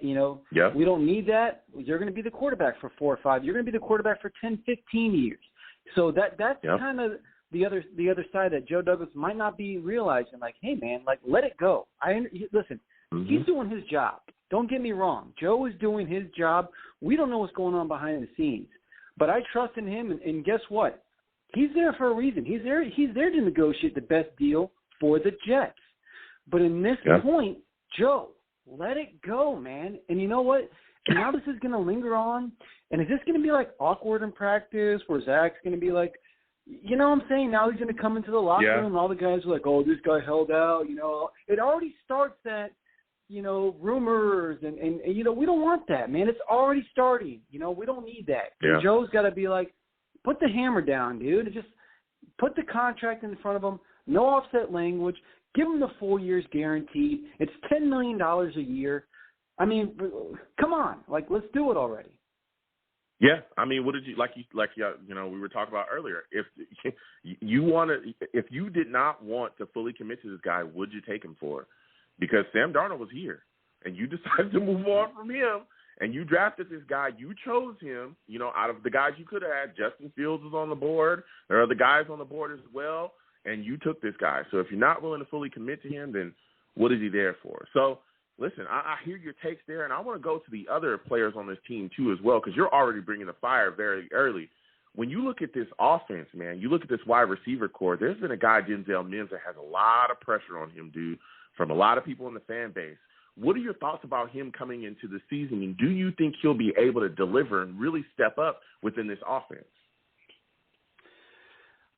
We don't need that. You're going to be the quarterback for 4 or 5. You're going to be the quarterback for 10, 15 years. So that's kind of the other side that Joe Douglas might not be realizing. Like, hey man, like let it go. Listen, he's doing his job. Don't get me wrong. Joe is doing his job. We don't know what's going on behind the scenes, but I trust in him. And guess what? He's there for a reason. He's there to negotiate the best deal for the Jets. But in this point, Joe, let it go, man. And you know what? Now this is going to linger on. And is this going to be like awkward in practice where Zach's going to be like, you know what I'm saying? Now he's going to come into the locker room and all the guys are like, oh, this guy held out. It already starts that, rumors and we don't want that, man. It's already starting. We don't need that. Yeah. Joe's got to be like, put the hammer down, dude. Just put the contract in front of him. No offset language. Give him the 4 years guaranteed. It's $10 million a year. I mean, come on. Like, let's do it already. Yeah, I mean, what did you we were talking about earlier? If you did not want to fully commit to this guy, would you take him for? Because Sam Darnold was here, and you decided to move on from him, and you drafted this guy. You chose him. Out of the guys you could have had, Justin Fields was on the board. There are other guys on the board as well, and you took this guy. So if you're not willing to fully commit to him, then what is he there for? So. Listen, I hear your takes there, and I want to go to the other players on this team too as well because you're already bringing the fire very early. When you look at this offense, man, you look at this wide receiver core, there's been a guy, Denzel Mims, that has a lot of pressure on him, dude, from a lot of people in the fan base. What are your thoughts about him coming into the season, and do you think he'll be able to deliver and really step up within this offense?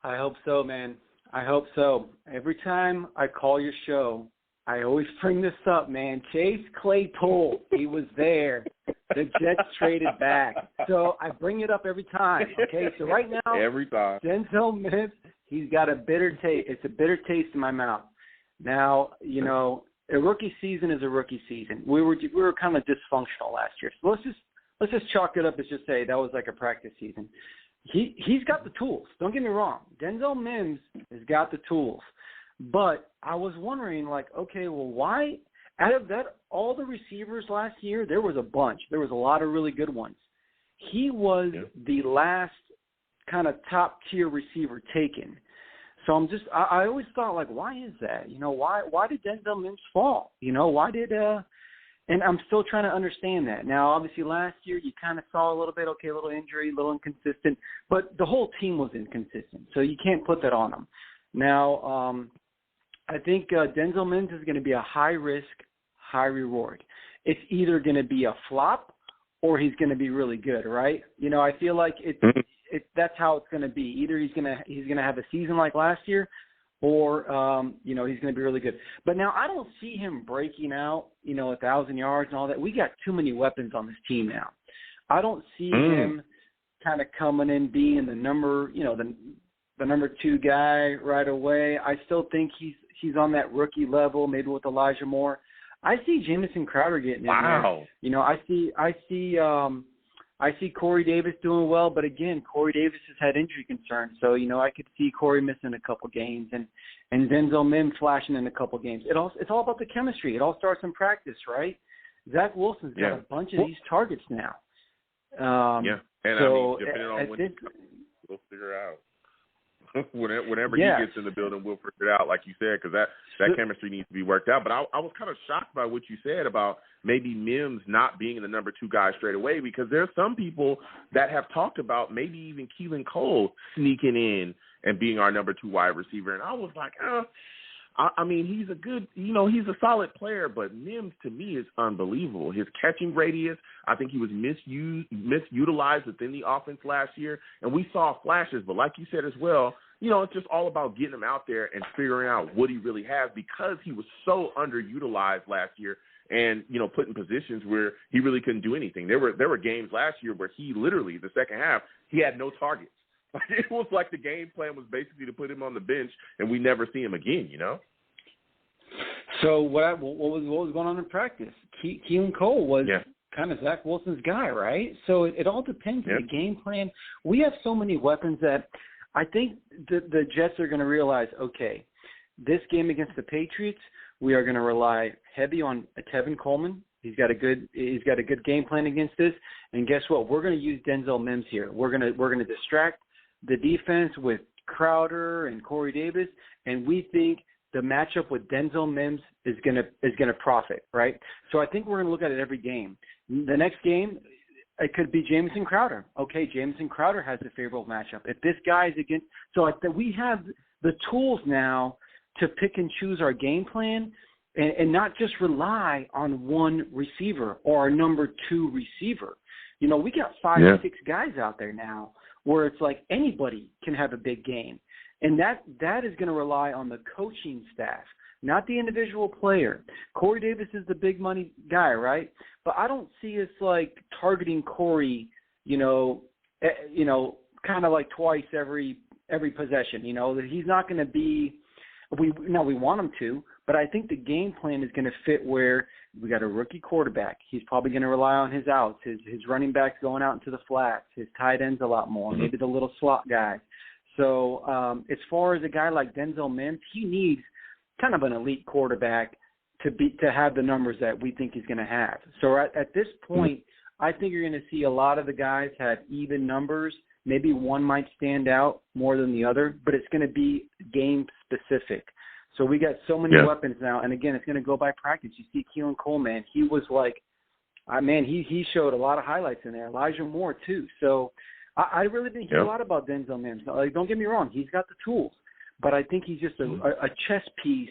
I hope so, man. I hope so. Every time I call your show, I always bring this up, man. Chase Claypool, he was there. The Jets traded back. So I bring it up every time, okay? So right now, every time. Denzel Mims, he's got a bitter taste. It's a bitter taste in my mouth. Now, a rookie season is a rookie season. We were kind of dysfunctional last year. So let's just chalk it up as just say that was like a practice season. He's got the tools. Don't get me wrong. Denzel Mims has got the tools. But I was wondering, like, okay, well, why? out of that, all the receivers last year, there was a bunch. There was a lot of really good ones. He was the last kind of top-tier receiver taken. So I always thought, like, why is that? You know, why did Denzel Mims fall? You know, why did and I'm still trying to understand that. Now, obviously, last year you kind of saw a little bit, okay, a little injury, a little inconsistent, but the whole team was inconsistent, so you can't put that on them. Now, I think Denzel Mims is going to be a high-risk, high-reward. It's either going to be a flop or he's going to be really good, right? You know, I feel like that's how it's going to be. Either he's going to have a season like last year, or, you know, he's going to be really good. But now I don't see him breaking out, you know, 1,000 yards and all that. We got too many weapons on this team now. I don't see him kind of coming in being the number, you know, the number 2 guy right away. I still think he's on that rookie level, maybe with Elijah Moore. I see Jamison Crowder getting in there. You know, I see Corey Davis doing well, but again, Corey Davis has had injury concerns. So, you know, I could see Corey missing a couple games and Denzel Mims flashing in a couple games. It's all about the chemistry. It all starts in practice, right? Zack Wilson's got a bunch of these targets now. And so I mean, depending on when we'll figure out. Whenever he gets in the building, we'll figure it out, like you said, because that chemistry needs to be worked out. But I was kind of shocked by what you said about maybe Mims not being the number 2 guy straight away, because there are some people that have talked about maybe even Keelan Cole sneaking in and being our number 2 wide receiver. And I was like, I mean, he's a good, you know, he's a solid player, but Mims to me is unbelievable. His catching radius, I think he was misutilized within the offense last year, and we saw flashes. But like you said as well, you know, it's just all about getting him out there and figuring out what he really has, because he was so underutilized last year and, you know, put in positions where he really couldn't do anything. There were games last year where he literally, the second half, he had no targets. It was like the game plan was basically to put him on the bench and we never see him again, you know? So what was going on in practice? Keelan Cole was kind of Zack Wilson's guy, right? So it all depends on the game plan. We have so many weapons that I think the Jets are going to realize, okay, this game against the Patriots, we are going to rely heavy on Tevin Coleman. He's got a good game plan against this. And guess what? We're going to use Denzel Mims here. We're going to distract the defense with Crowder and Corey Davis, and we think the matchup with Denzel Mims is going to profit, right? So I think we're going to look at it every game. The next game, it could be Jamison Crowder. Okay, Jamison Crowder has a favorable matchup. If this guy is against – so we have the tools now to pick and choose our game plan and not just rely on one receiver or our number 2 receiver. You know, we got 5 or 6 guys out there now where it's like anybody can have a big game. And that is going to rely on the coaching staff, not the individual player. Corey Davis is the big money guy, right? But I don't see us like targeting Corey, you know, kind of like twice every possession. You know, that he's not going to be. We want him to, but I think the game plan is going to fit where we got a rookie quarterback. He's probably going to rely on his outs, his running backs going out into the flats, his tight ends a lot more, maybe the little slot guys. So as far as a guy like Denzel Mims, he needs kind of an elite quarterback to have the numbers that we think he's going to have. So at this point, I think you're going to see a lot of the guys have even numbers. Maybe one might stand out more than the other, but it's going to be game specific. So we got so many weapons now, and again, it's going to go by practice. You see Keelan Cole, man, he was like, he showed a lot of highlights in there. Elijah Moore too. So I really didn't hear a lot about Denzel Mims. Like, don't get me wrong, he's got the tools, but I think he's just a chess piece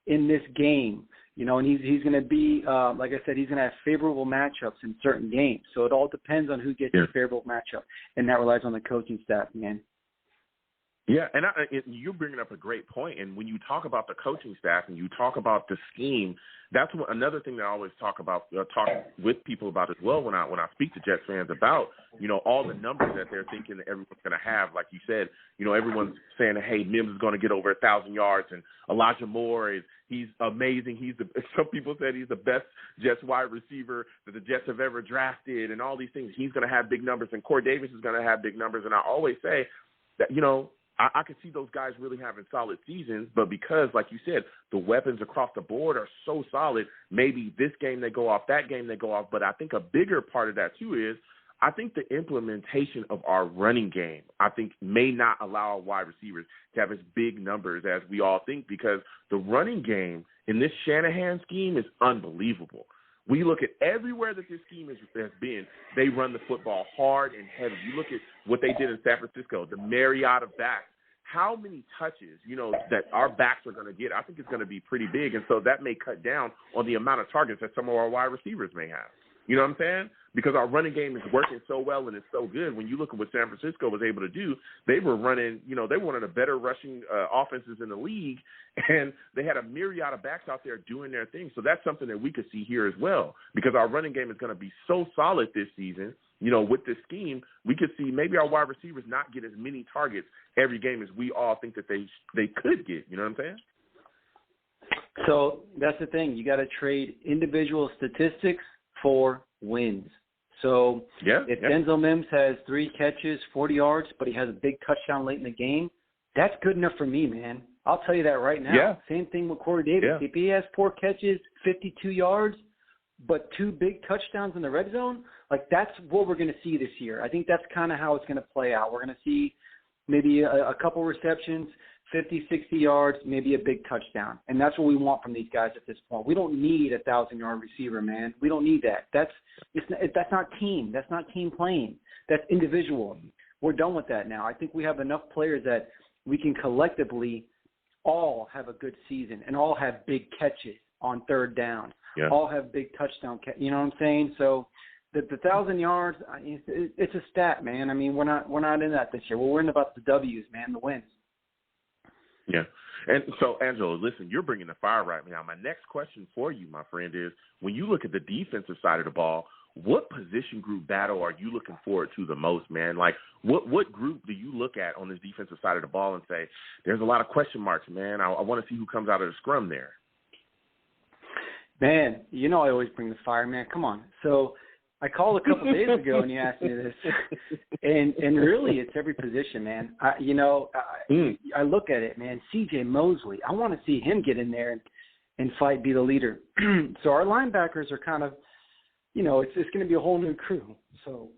in this game, you know. And he's going to be, like I said, he's going to have favorable matchups in certain games. So it all depends on who gets the favorable matchup, and that relies on the coaching staff, man. Yeah, and you're bringing up a great point. And when you talk about the coaching staff and you talk about the scheme, that's another thing that I always talk with people about as well when I speak to Jets fans about, you know, all the numbers that they're thinking that everyone's going to have. Like you said, you know, everyone's saying, hey, Mims is going to get over 1,000 yards, and Elijah Moore he's amazing. Some people said he's the best Jets wide receiver that the Jets have ever drafted, and all these things. He's going to have big numbers, and Corey Davis is going to have big numbers. And I always say that, you know, I could see those guys really having solid seasons, but because, like you said, the weapons across the board are so solid, maybe this game they go off, that game they go off. But I think a bigger part of that, too, is I think the implementation of our running game, I think, may not allow our wide receivers to have as big numbers as we all think, because the running game in this Shanahan scheme is unbelievable. We look at everywhere that this scheme has been, they run the football hard and heavy. You look at what they did in San Francisco, the Mariota backs. How many touches, that our backs are going to get, I think it's going to be pretty big. And so that may cut down on the amount of targets that some of our wide receivers may have. You know what I'm saying? Because our running game is working so well and it's so good. When you look at what San Francisco was able to do, they were running, they were one of the better rushing offenses in the league, and they had a myriad of backs out there doing their thing. So that's something that we could see here as well, because our running game is going to be so solid this season. With this scheme, we could see maybe our wide receivers not get as many targets every game as we all think that they could get. You know what I'm saying? So that's the thing. You got to trade individual statistics for wins. So if Denzel Mims has 3 catches, 40 yards, but he has a big touchdown late in the game, that's good enough for me, man. I'll tell you that right now. Yeah. Same thing with Corey Davis. Yeah. If he has 4 catches, 52 yards, but 2 big touchdowns in the red zone, that's what we're going to see this year. I think that's kind of how it's going to play out. We're going to see maybe a couple receptions, 50, 60 yards, maybe a big touchdown. And that's what we want from these guys at this point. We don't need a 1,000-yard receiver, man. We don't need that. That's not team. That's not team playing. That's individual. We're done with that now. I think we have enough players that we can collectively all have a good season and all have big catches on third down. Yeah. All have big touchdown catches. You know what I'm saying? So the 1,000 yards, it's a stat, man. I mean, we're not in that this year. We're worrying about the W's, man, the wins. Yeah. And so, Angelo, listen, you're bringing the fire right now. My next question for you, my friend, is when you look at the defensive side of the ball, what position group battle are you looking forward to the most, man? What group do you look at on this defensive side of the ball and say, there's a lot of question marks, man. I want to see who comes out of the scrum there. Man, I always bring the fire, man. Come on. So I called a couple days ago and you asked me this, and really it's every position, man. I look at it, man. C.J. Mosley, I want to see him get in there and fight, be the leader. So our linebackers are kind of, it's going to be a whole new crew. So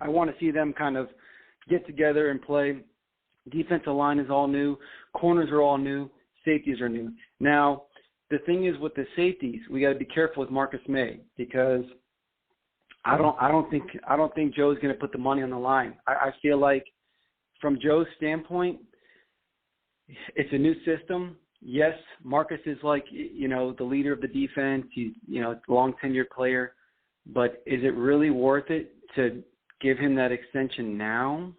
I want to see them kind of get together and play. Defensive line is all new. Corners are all new. Safeties are new. Now, the thing is with the safeties, we got to be careful with Marcus May, because I don't think Joe's going to put the money on the line. I feel like from Joe's standpoint, it's a new system. Yes, Marcus is the leader of the defense. He's, a long tenured player, but is it really worth it to give him that extension now?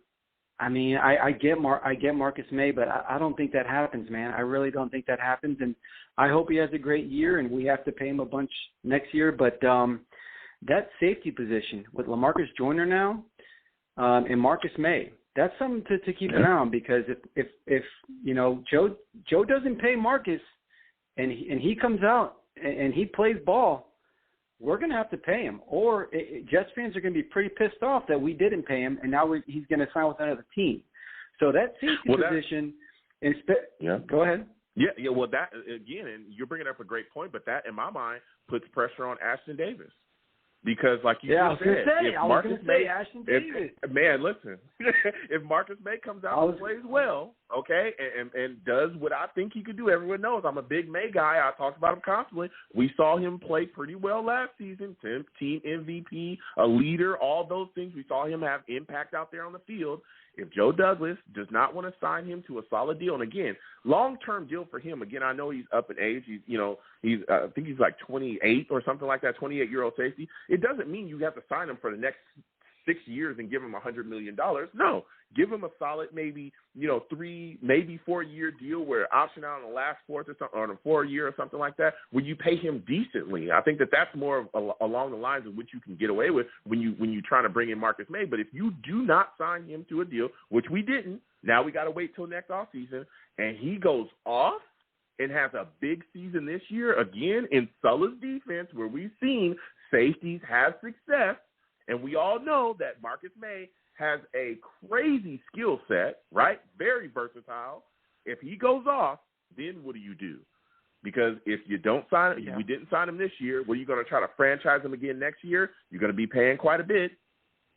I mean, I get Marcus May, but I don't think that happens, man. I really don't think that happens, and I hope he has a great year, and we have to pay him a bunch next year. But that safety position with LaMarcus Joyner now and Marcus May, that's something to keep an eye on, because if Joe doesn't pay Marcus and he comes out and he plays ball, we're going to have to pay him, or Jets fans are going to be pretty pissed off that we didn't pay him, and now he's going to sign with another team. So that safety position, go ahead. Yeah. Well, that again, and you're bringing up a great point, but that in my mind puts pressure on Ashton Davis. Because, like you just said, Ashton Davis. Man, listen, if Marcus May comes out and plays well, okay, and does what I think he could do, everyone knows I'm a big May guy. I talk about him constantly. We saw him play pretty well last season, team MVP, a leader, all those things. We saw him have impact out there on the field. If Joe Douglas does not want to sign him to a solid deal, and again, long-term deal for him, again, I know he's up in age. I think he's like 28 or something like that, 28-year-old safety. It doesn't mean you have to sign him for the next 6 years and give him $100 million. No, give him a solid maybe 3, maybe 4-year deal where option out on the last fourth or something, or 4 year or something like that, where you pay him decently. I think that's more along the lines of what you can get away with when you trying to bring in Marcus May. But if you do not sign him to a deal, which we didn't, now we got to wait till next offseason, and he goes off and has a big season this year again in Sulla's defense, where we've seen safeties have success. And we all know that Marcus May has a crazy skill set, right? Very versatile. If he goes off, then what do you do? Because if you don't sign him, we didn't sign him this year, well, you're going to try to franchise him again next year. You're going to be paying quite a bit.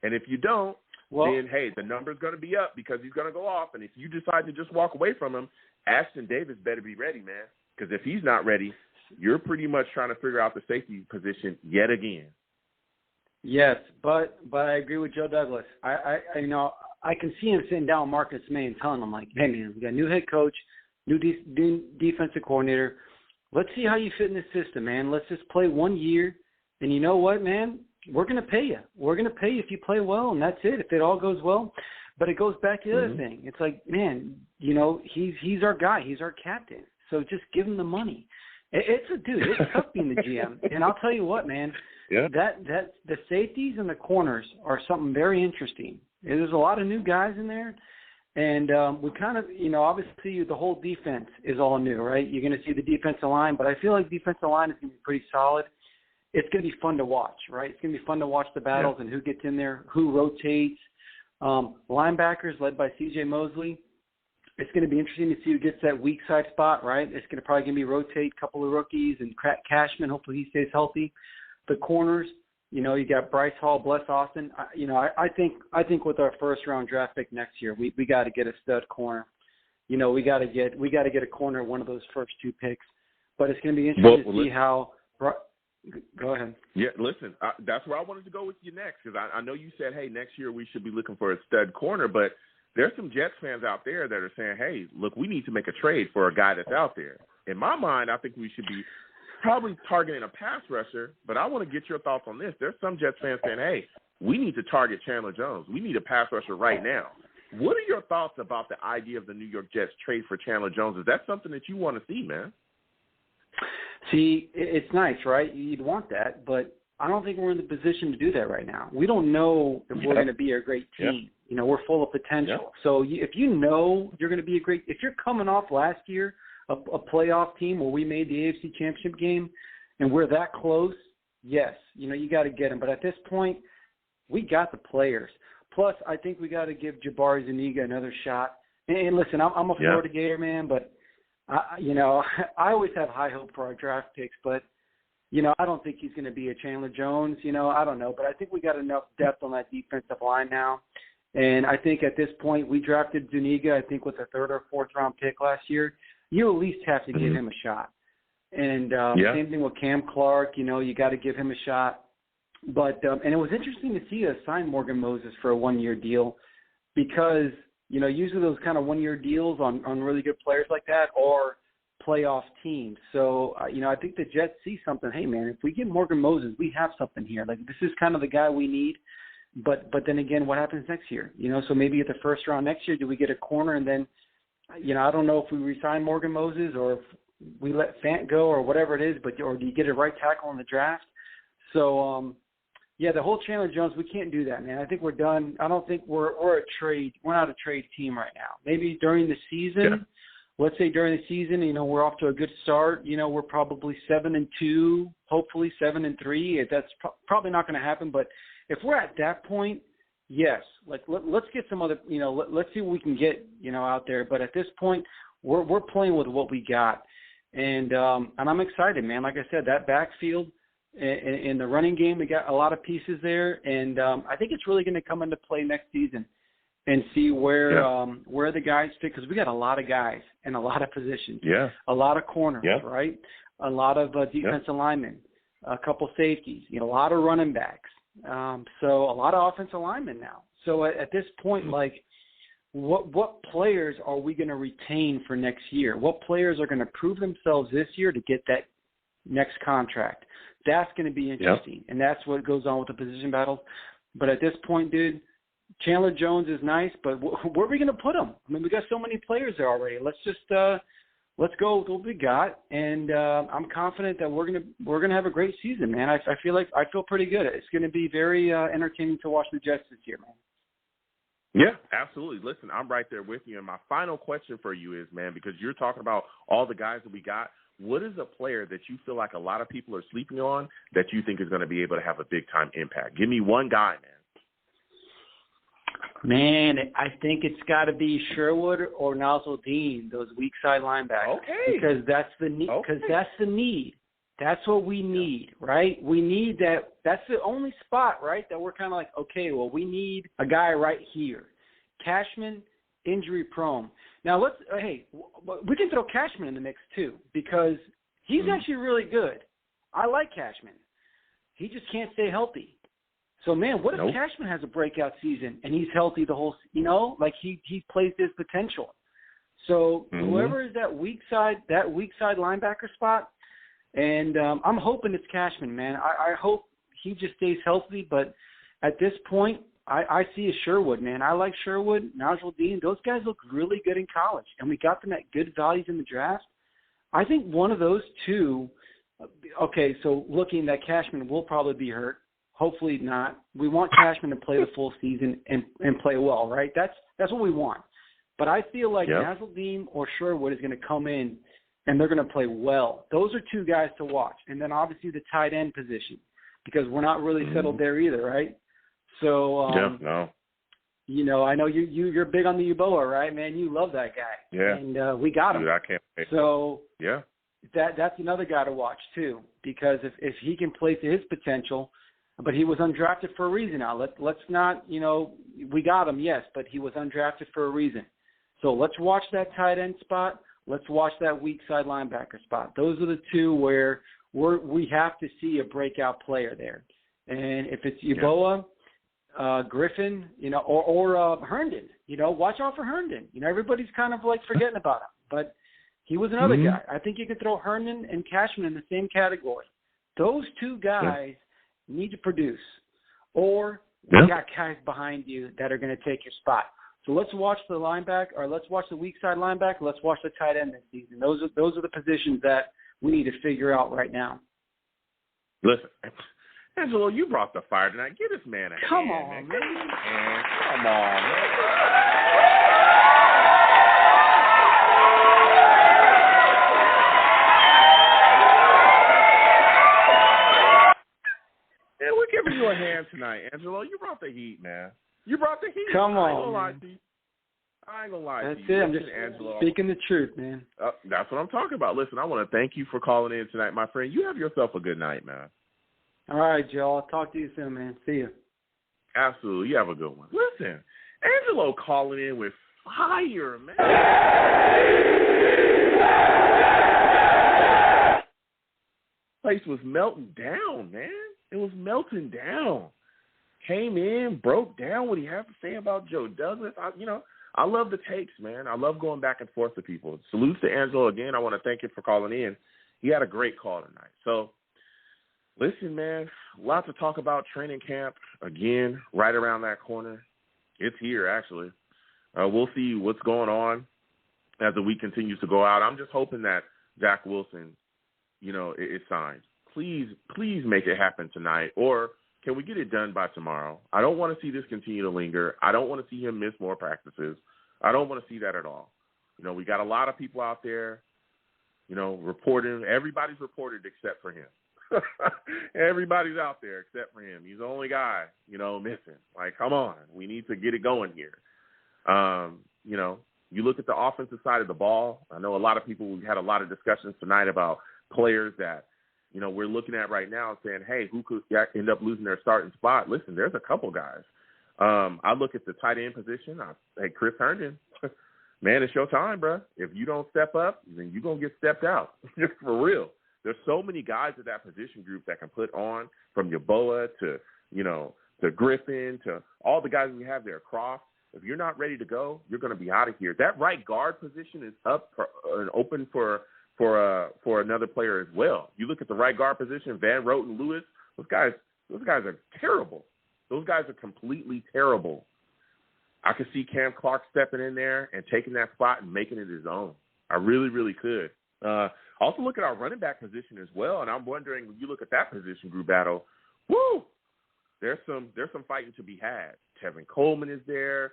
And if you don't, then, hey, the number's going to be up because he's going to go off. And if you decide to just walk away from him, Ashton Davis better be ready, man. Because if he's not ready, you're pretty much trying to figure out the safety position yet again. Yes, but I agree with Joe Douglas. I can see him sitting down with Marcus May and telling him, like, hey, man, we got a new head coach, new defensive coordinator. Let's see how you fit in the system, man. Let's just play 1 year. And you know what, man? We're going to pay you. We're going to pay you if you play well, and that's it, if it all goes well. But it goes back to the other thing. It's like, man, he's our guy. He's our captain. So just give him the money. It's tough being the GM. And I'll tell you what, man, that the safeties and the corners are something very interesting. There's a lot of new guys in there. And we kind of, obviously the whole defense is all new, right? You're going to see the defensive line, but I feel like defensive line is going to be pretty solid. It's going to be fun to watch, right? It's going to be fun to watch the battles and who gets in there, who rotates. Linebackers led by C.J. Mosley. It's going to be interesting to see who gets that weak side spot, right? It's probably going to be rotate a couple of rookies and Cashman. Hopefully he stays healthy. The corners, you got Bryce Hall, Bless Austin. I think with our first round draft pick next year, we got to get a stud corner. We got to get a corner one of those first two picks. But it's going to be interesting to see how. Go ahead. Yeah, listen, that's where I wanted to go with you next because I know you said, hey, next year we should be looking for a stud corner, but there's some Jets fans out there that are saying, hey, look, we need to make a trade for a guy that's out there. In my mind, I think we should be probably targeting a pass rusher, but I want to get your thoughts on this. There's some Jets fans saying, hey, we need to target Chandler Jones. We need a pass rusher right now. What are your thoughts about the idea of the New York Jets trade for Chandler Jones? Is that something that you want to see, man? See, it's nice, right? You'd want that, but I don't think we're in the position to do that right now. We don't know if we're going to be a great team. We're full of potential. So if you know you're going to be if you're coming off last year, a playoff team where we made the AFC Championship game and we're that close, yes, you got to get them. But at this point, we got the players. Plus, I think we got to give Jabari Zuniga another shot. And listen, I'm a Florida Gator, man, but I always have high hope for our draft picks, but, I don't think he's going to be a Chandler Jones. I don't know, but I think we got enough depth on that defensive line now. And I think at this point, we drafted Zuniga, I think, with a third or fourth round pick last year. You at least have to give him a shot. And same thing with Cam Clark, you got to give him a shot. But and it was interesting to see us sign Morgan Moses for a 1-year deal because, usually those kind of 1-year deals on really good players like that are playoff teams. So, I think the Jets see something. Hey, man, if we get Morgan Moses, we have something here. Like, this is kind of the guy we need. But then again, what happens next year? So maybe at the first round next year, do we get a corner and then, I don't know if we re-sign Morgan Moses or if we let Fant go or whatever it is, or do you get a right tackle in the draft? So, the whole Chandler Jones, we can't do that, man. I think we're done. I don't think we're not a trade team right now. Maybe during the season, let's say during the season, we're off to a good start. We're probably 7-2, hopefully 7-3. That's probably not going to happen, but if we're at that point, yes, like let's get some other, let's see what we can get, out there. But at this point, we're playing with what we got, and I'm excited, man. Like I said, that backfield in the running game, we got a lot of pieces there, and I think it's really going to come into play next season and see where the guys fit because we got a lot of guys in a lot of positions, a lot of corners, right, a lot of defensive linemen, a couple safeties, a lot of running backs. So a lot of offensive linemen now. So at this point, like, what players are we going to retain for next year? What players are going to prove themselves this year to get that next contract? That's going to be interesting, and that's what goes on with the position battles. But at this point, dude, Chandler Jones is nice, but where are we going to put him? I mean, we got so many players there already. Let's just let's go with what we got, and I'm confident that we're gonna have a great season, man. I feel pretty good. It's going to be very entertaining to watch the Jets this year, man. Yeah, absolutely. Listen, I'm right there with you. And my final question for you is, man, because you're talking about all the guys that we got, what is a player that you feel like a lot of people are sleeping on that you think is going to be able to have a big-time impact? Give me one guy, Man, I think it's got to be Sherwood or Nasruddin, those weak side linebackers. Okay. Because that's the need. Okay. Because that's the need. That's what we need, right? We need that. That's the only spot, right, that we're kind of like, okay, well, we need a guy right here. Cashman, injury prone. Now we can throw Cashman in the mix too, because he's actually really good. I like Cashman. He just can't stay healthy. So, man, what if Cashman has a breakout season and he's healthy the whole, like he plays his potential. So whoever is that weak side linebacker spot, and I'm hoping it's Cashman, man. I hope he just stays healthy. But at this point, I see a Sherwood, man. I like Sherwood, Nasruddin. Those guys look really good in college, and we got them at good values in the draft. I think one of those two. Okay, so looking that Cashman will probably be hurt. Hopefully not. We want Cashman to play the full season and play well, right? That's what we want. But I feel like Nasruddin or Sherwood is going to come in and they're going to play well. Those are two guys to watch. And then obviously the tight end position, because we're not really settled there either, right? So, I know you're big on the Uboa, right, man? You love that guy. Yeah. And we got him. Dude, I can't wait. So yeah, that's another guy to watch too, because if he can play to his potential. But he was undrafted for a reason now. Let's not, we got him, yes, but he was undrafted for a reason. So let's watch that tight end spot. Let's watch that weak side linebacker spot. Those are the two where we have to see a breakout player there. And if it's Uboa, Griffin, or Herndon, watch out for Herndon. Everybody's kind of like forgetting about him. But he was another guy. I think you could throw Herndon and Cashman in the same category. Those two guys need to produce, or we got guys behind you that are going to take your spot. So let's watch the linebacker, or let's watch the weak side linebacker. Let's watch the tight end this season. Those are the positions that we need to figure out right now. Listen, Angelo, you brought the fire tonight. Give this man a hand. Come on, man. Come on, man. We're giving you a hand tonight, Angelo. You brought the heat, man. You brought the heat. Come on, I ain't gonna lie to you. That's it. I'm just speaking the truth, man. That's what I'm talking about. Listen, I want to thank you for calling in tonight, my friend. You have yourself a good night, man. All right, Joe. I'll talk to you soon, man. See you. Absolutely. You have a good one. Listen, Angelo calling in with fire, man. Place was melting down, man. It was melting down. Came in, broke down what he had to say about Joe Douglas. I love the takes, man. I love going back and forth with people. Salutes to Angelo again. I want to thank him for calling in. He had a great call tonight. So, listen, man, lots to talk about. Training camp, again, right around that corner. It's here, actually. We'll see what's going on as the week continues to go out. I'm just hoping that Zack Wilson, is signed. Please make it happen tonight, or can we get it done by tomorrow? I don't want to see this continue to linger. I don't want to see him miss more practices. I don't want to see that at all. We got a lot of people out there, reporting. Everybody's reported except for him. Everybody's out there except for him. He's the only guy, missing. Like, come on. We need to get it going here. You look at the offensive side of the ball. I know a lot of people, we had a lot of discussions tonight about players that, we're looking at right now saying, hey, who could end up losing their starting spot? Listen, there's a couple guys. I look at the tight end position. Hey, Chris Herndon, man, it's your time, bro. If you don't step up, then you're going to get stepped out. Just for real. There's so many guys at that position group that can put on, from Uboa to, to Griffin to all the guys we have there, Croft. If you're not ready to go, you're going to be out of here. That right guard position is up and open for another player as well. You look at the right guard position, Van Roten, Lewis, those guys are terrible. Those guys are completely terrible. I could see Cam Clark stepping in there and taking that spot and making it his own. I really, really could. Also look at our running back position as well, and I'm wondering, when you look at that position group battle, there's some fighting to be had. Tevin Coleman is there.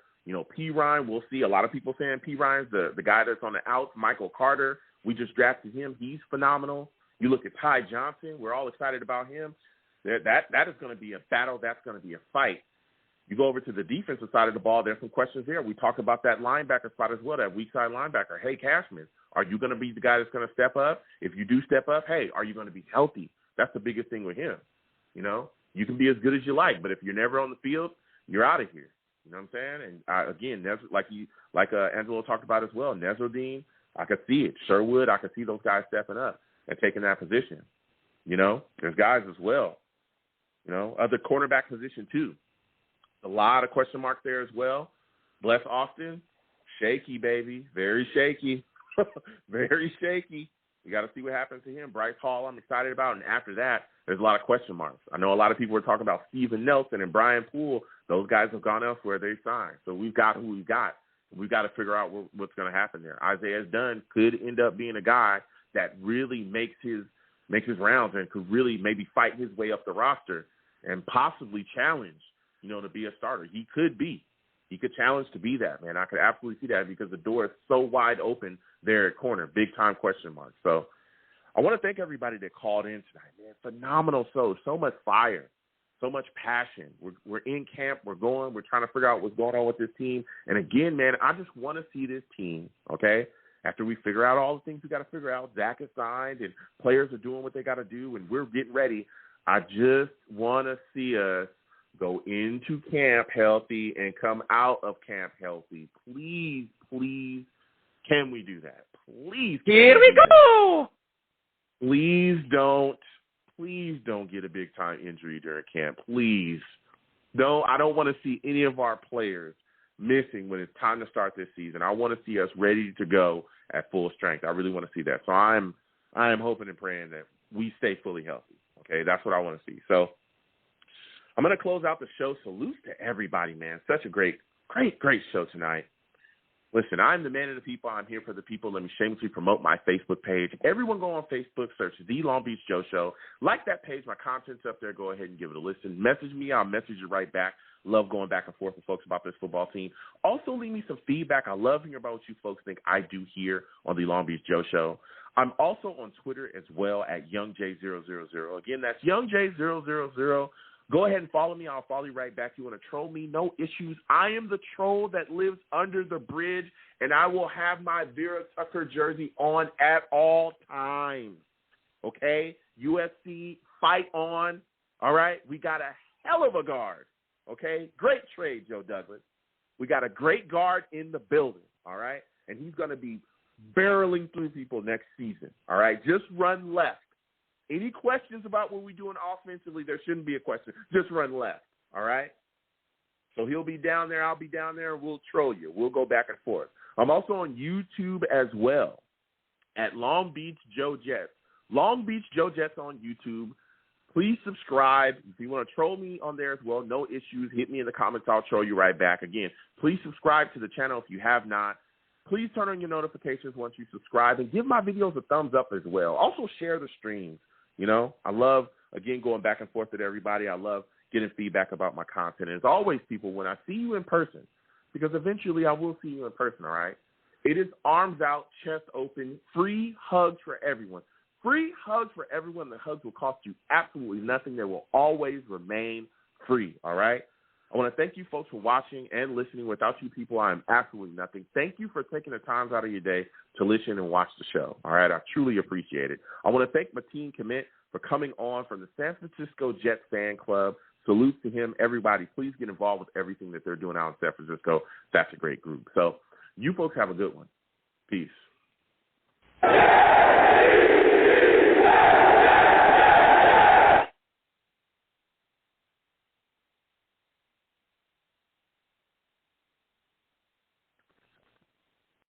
P. Ryan, we'll see. A lot of people saying P. Ryan's the guy that's on the outs. Michael Carter, we just drafted him. He's phenomenal. You look at Ty Johnson. We're all excited about him. That is going to be a battle. That's going to be a fight. You go over to the defensive side of the ball, there's some questions there. We talked about that linebacker spot as well, that weak side linebacker. Hey, Cashman, are you going to be the guy that's going to step up? If you do step up, hey, are you going to be healthy? That's the biggest thing with him. You know, you can be as good as you like, but if you're never on the field, you're out of here. You know what I'm saying? And again, like Angelo talked about as well, Nezardine, I could see it. Sherwood, I could see those guys stepping up and taking that position. You know, there's guys as well. You know, other cornerback position too. A lot of question marks there as well. Bless Austin, shaky, baby, very shaky, very shaky. We got to see what happens to him. Bryce Hall, I'm excited about, and after that, there's a lot of question marks. I know a lot of people were talking about Steven Nelson and Brian Poole. Those guys have gone elsewhere. They signed. So we've got who we've got. We've got to figure out what's going to happen there. Isaiah Dunn could end up being a guy that really makes his rounds and could really maybe fight his way up the roster and possibly challenge, you know, to be a starter. He could be. He could challenge to be that, man. I could absolutely see that because the door is so wide open there at corner. Big-time question mark. So I want to thank everybody that called in tonight, man. Phenomenal show. So much fire. So much passion. We're in camp. We're going. We're trying to figure out what's going on with this team. And, again, man, I just want to see this team, okay, after we figure out all the things we got to figure out. Zach is signed and players are doing what they got to do and we're getting ready. I just want to see us go into camp healthy and come out of camp healthy. Please, please, can we do that? Please. Here we go. Please don't get a big-time injury during camp. Please. No, I don't want to see any of our players missing when it's time to start this season. I want to see us ready to go at full strength. I really want to see that. So I am hoping and praying that we stay fully healthy. Okay, that's what I want to see. So I'm going to close out the show. Salute to everybody, man. Such a great show tonight. Listen, I'm the man of the people. I'm here for the people. Let me shamelessly promote my Facebook page. Everyone go on Facebook, search The Long Beach Joe Show. Like that page. My content's up there. Go ahead and give it a listen. Message me. I'll message you right back. Love going back and forth with folks about this football team. Also, leave me some feedback. I love hearing about what you folks think I do here on The Long Beach Joe Show. I'm also on Twitter as well at YoungJ000. Again, that's YoungJ000. Go ahead and follow me. I'll follow you right back. You want to troll me? No issues. I am the troll that lives under the bridge, and I will have my Vera Tucker jersey on at all times. Okay? USC, fight on. All right? We got a hell of a guard. Okay? Great trade, Joe Douglas. We got a great guard in the building. All right? And he's going to be barreling through people next season. All right? Just run left. Any questions about what we're doing offensively, there shouldn't be a question. Just run left, all right? So he'll be down there, I'll be down there, and we'll troll you. We'll go back and forth. I'm also on YouTube as well at Long Beach Joe Jets. Long Beach Joe Jets on YouTube. Please subscribe. If you want to troll me on there as well, no issues. Hit me in the comments. I'll troll you right back. Again, please subscribe to the channel if you have not. Please turn on your notifications once you subscribe and give my videos a thumbs up as well. Also share the streams. You know, I love, again, going back and forth with everybody. I love getting feedback about my content. And as always, people, when I see you in person, because eventually I will see you in person, all right, it is arms out, chest open, free hugs for everyone. Free hugs for everyone. The hugs will cost you absolutely nothing. They will always remain free, all right? I want to thank you folks for watching and listening. Without you people, I am absolutely nothing. Thank you for taking the time out of your day to listen and watch the show. All right, I truly appreciate it. I want to thank Mateen Kemet for coming on from the San Francisco Jets fan club. Salute to him. Everybody, please get involved with everything that they're doing out in San Francisco. That's a great group. So you folks have a good one. Peace.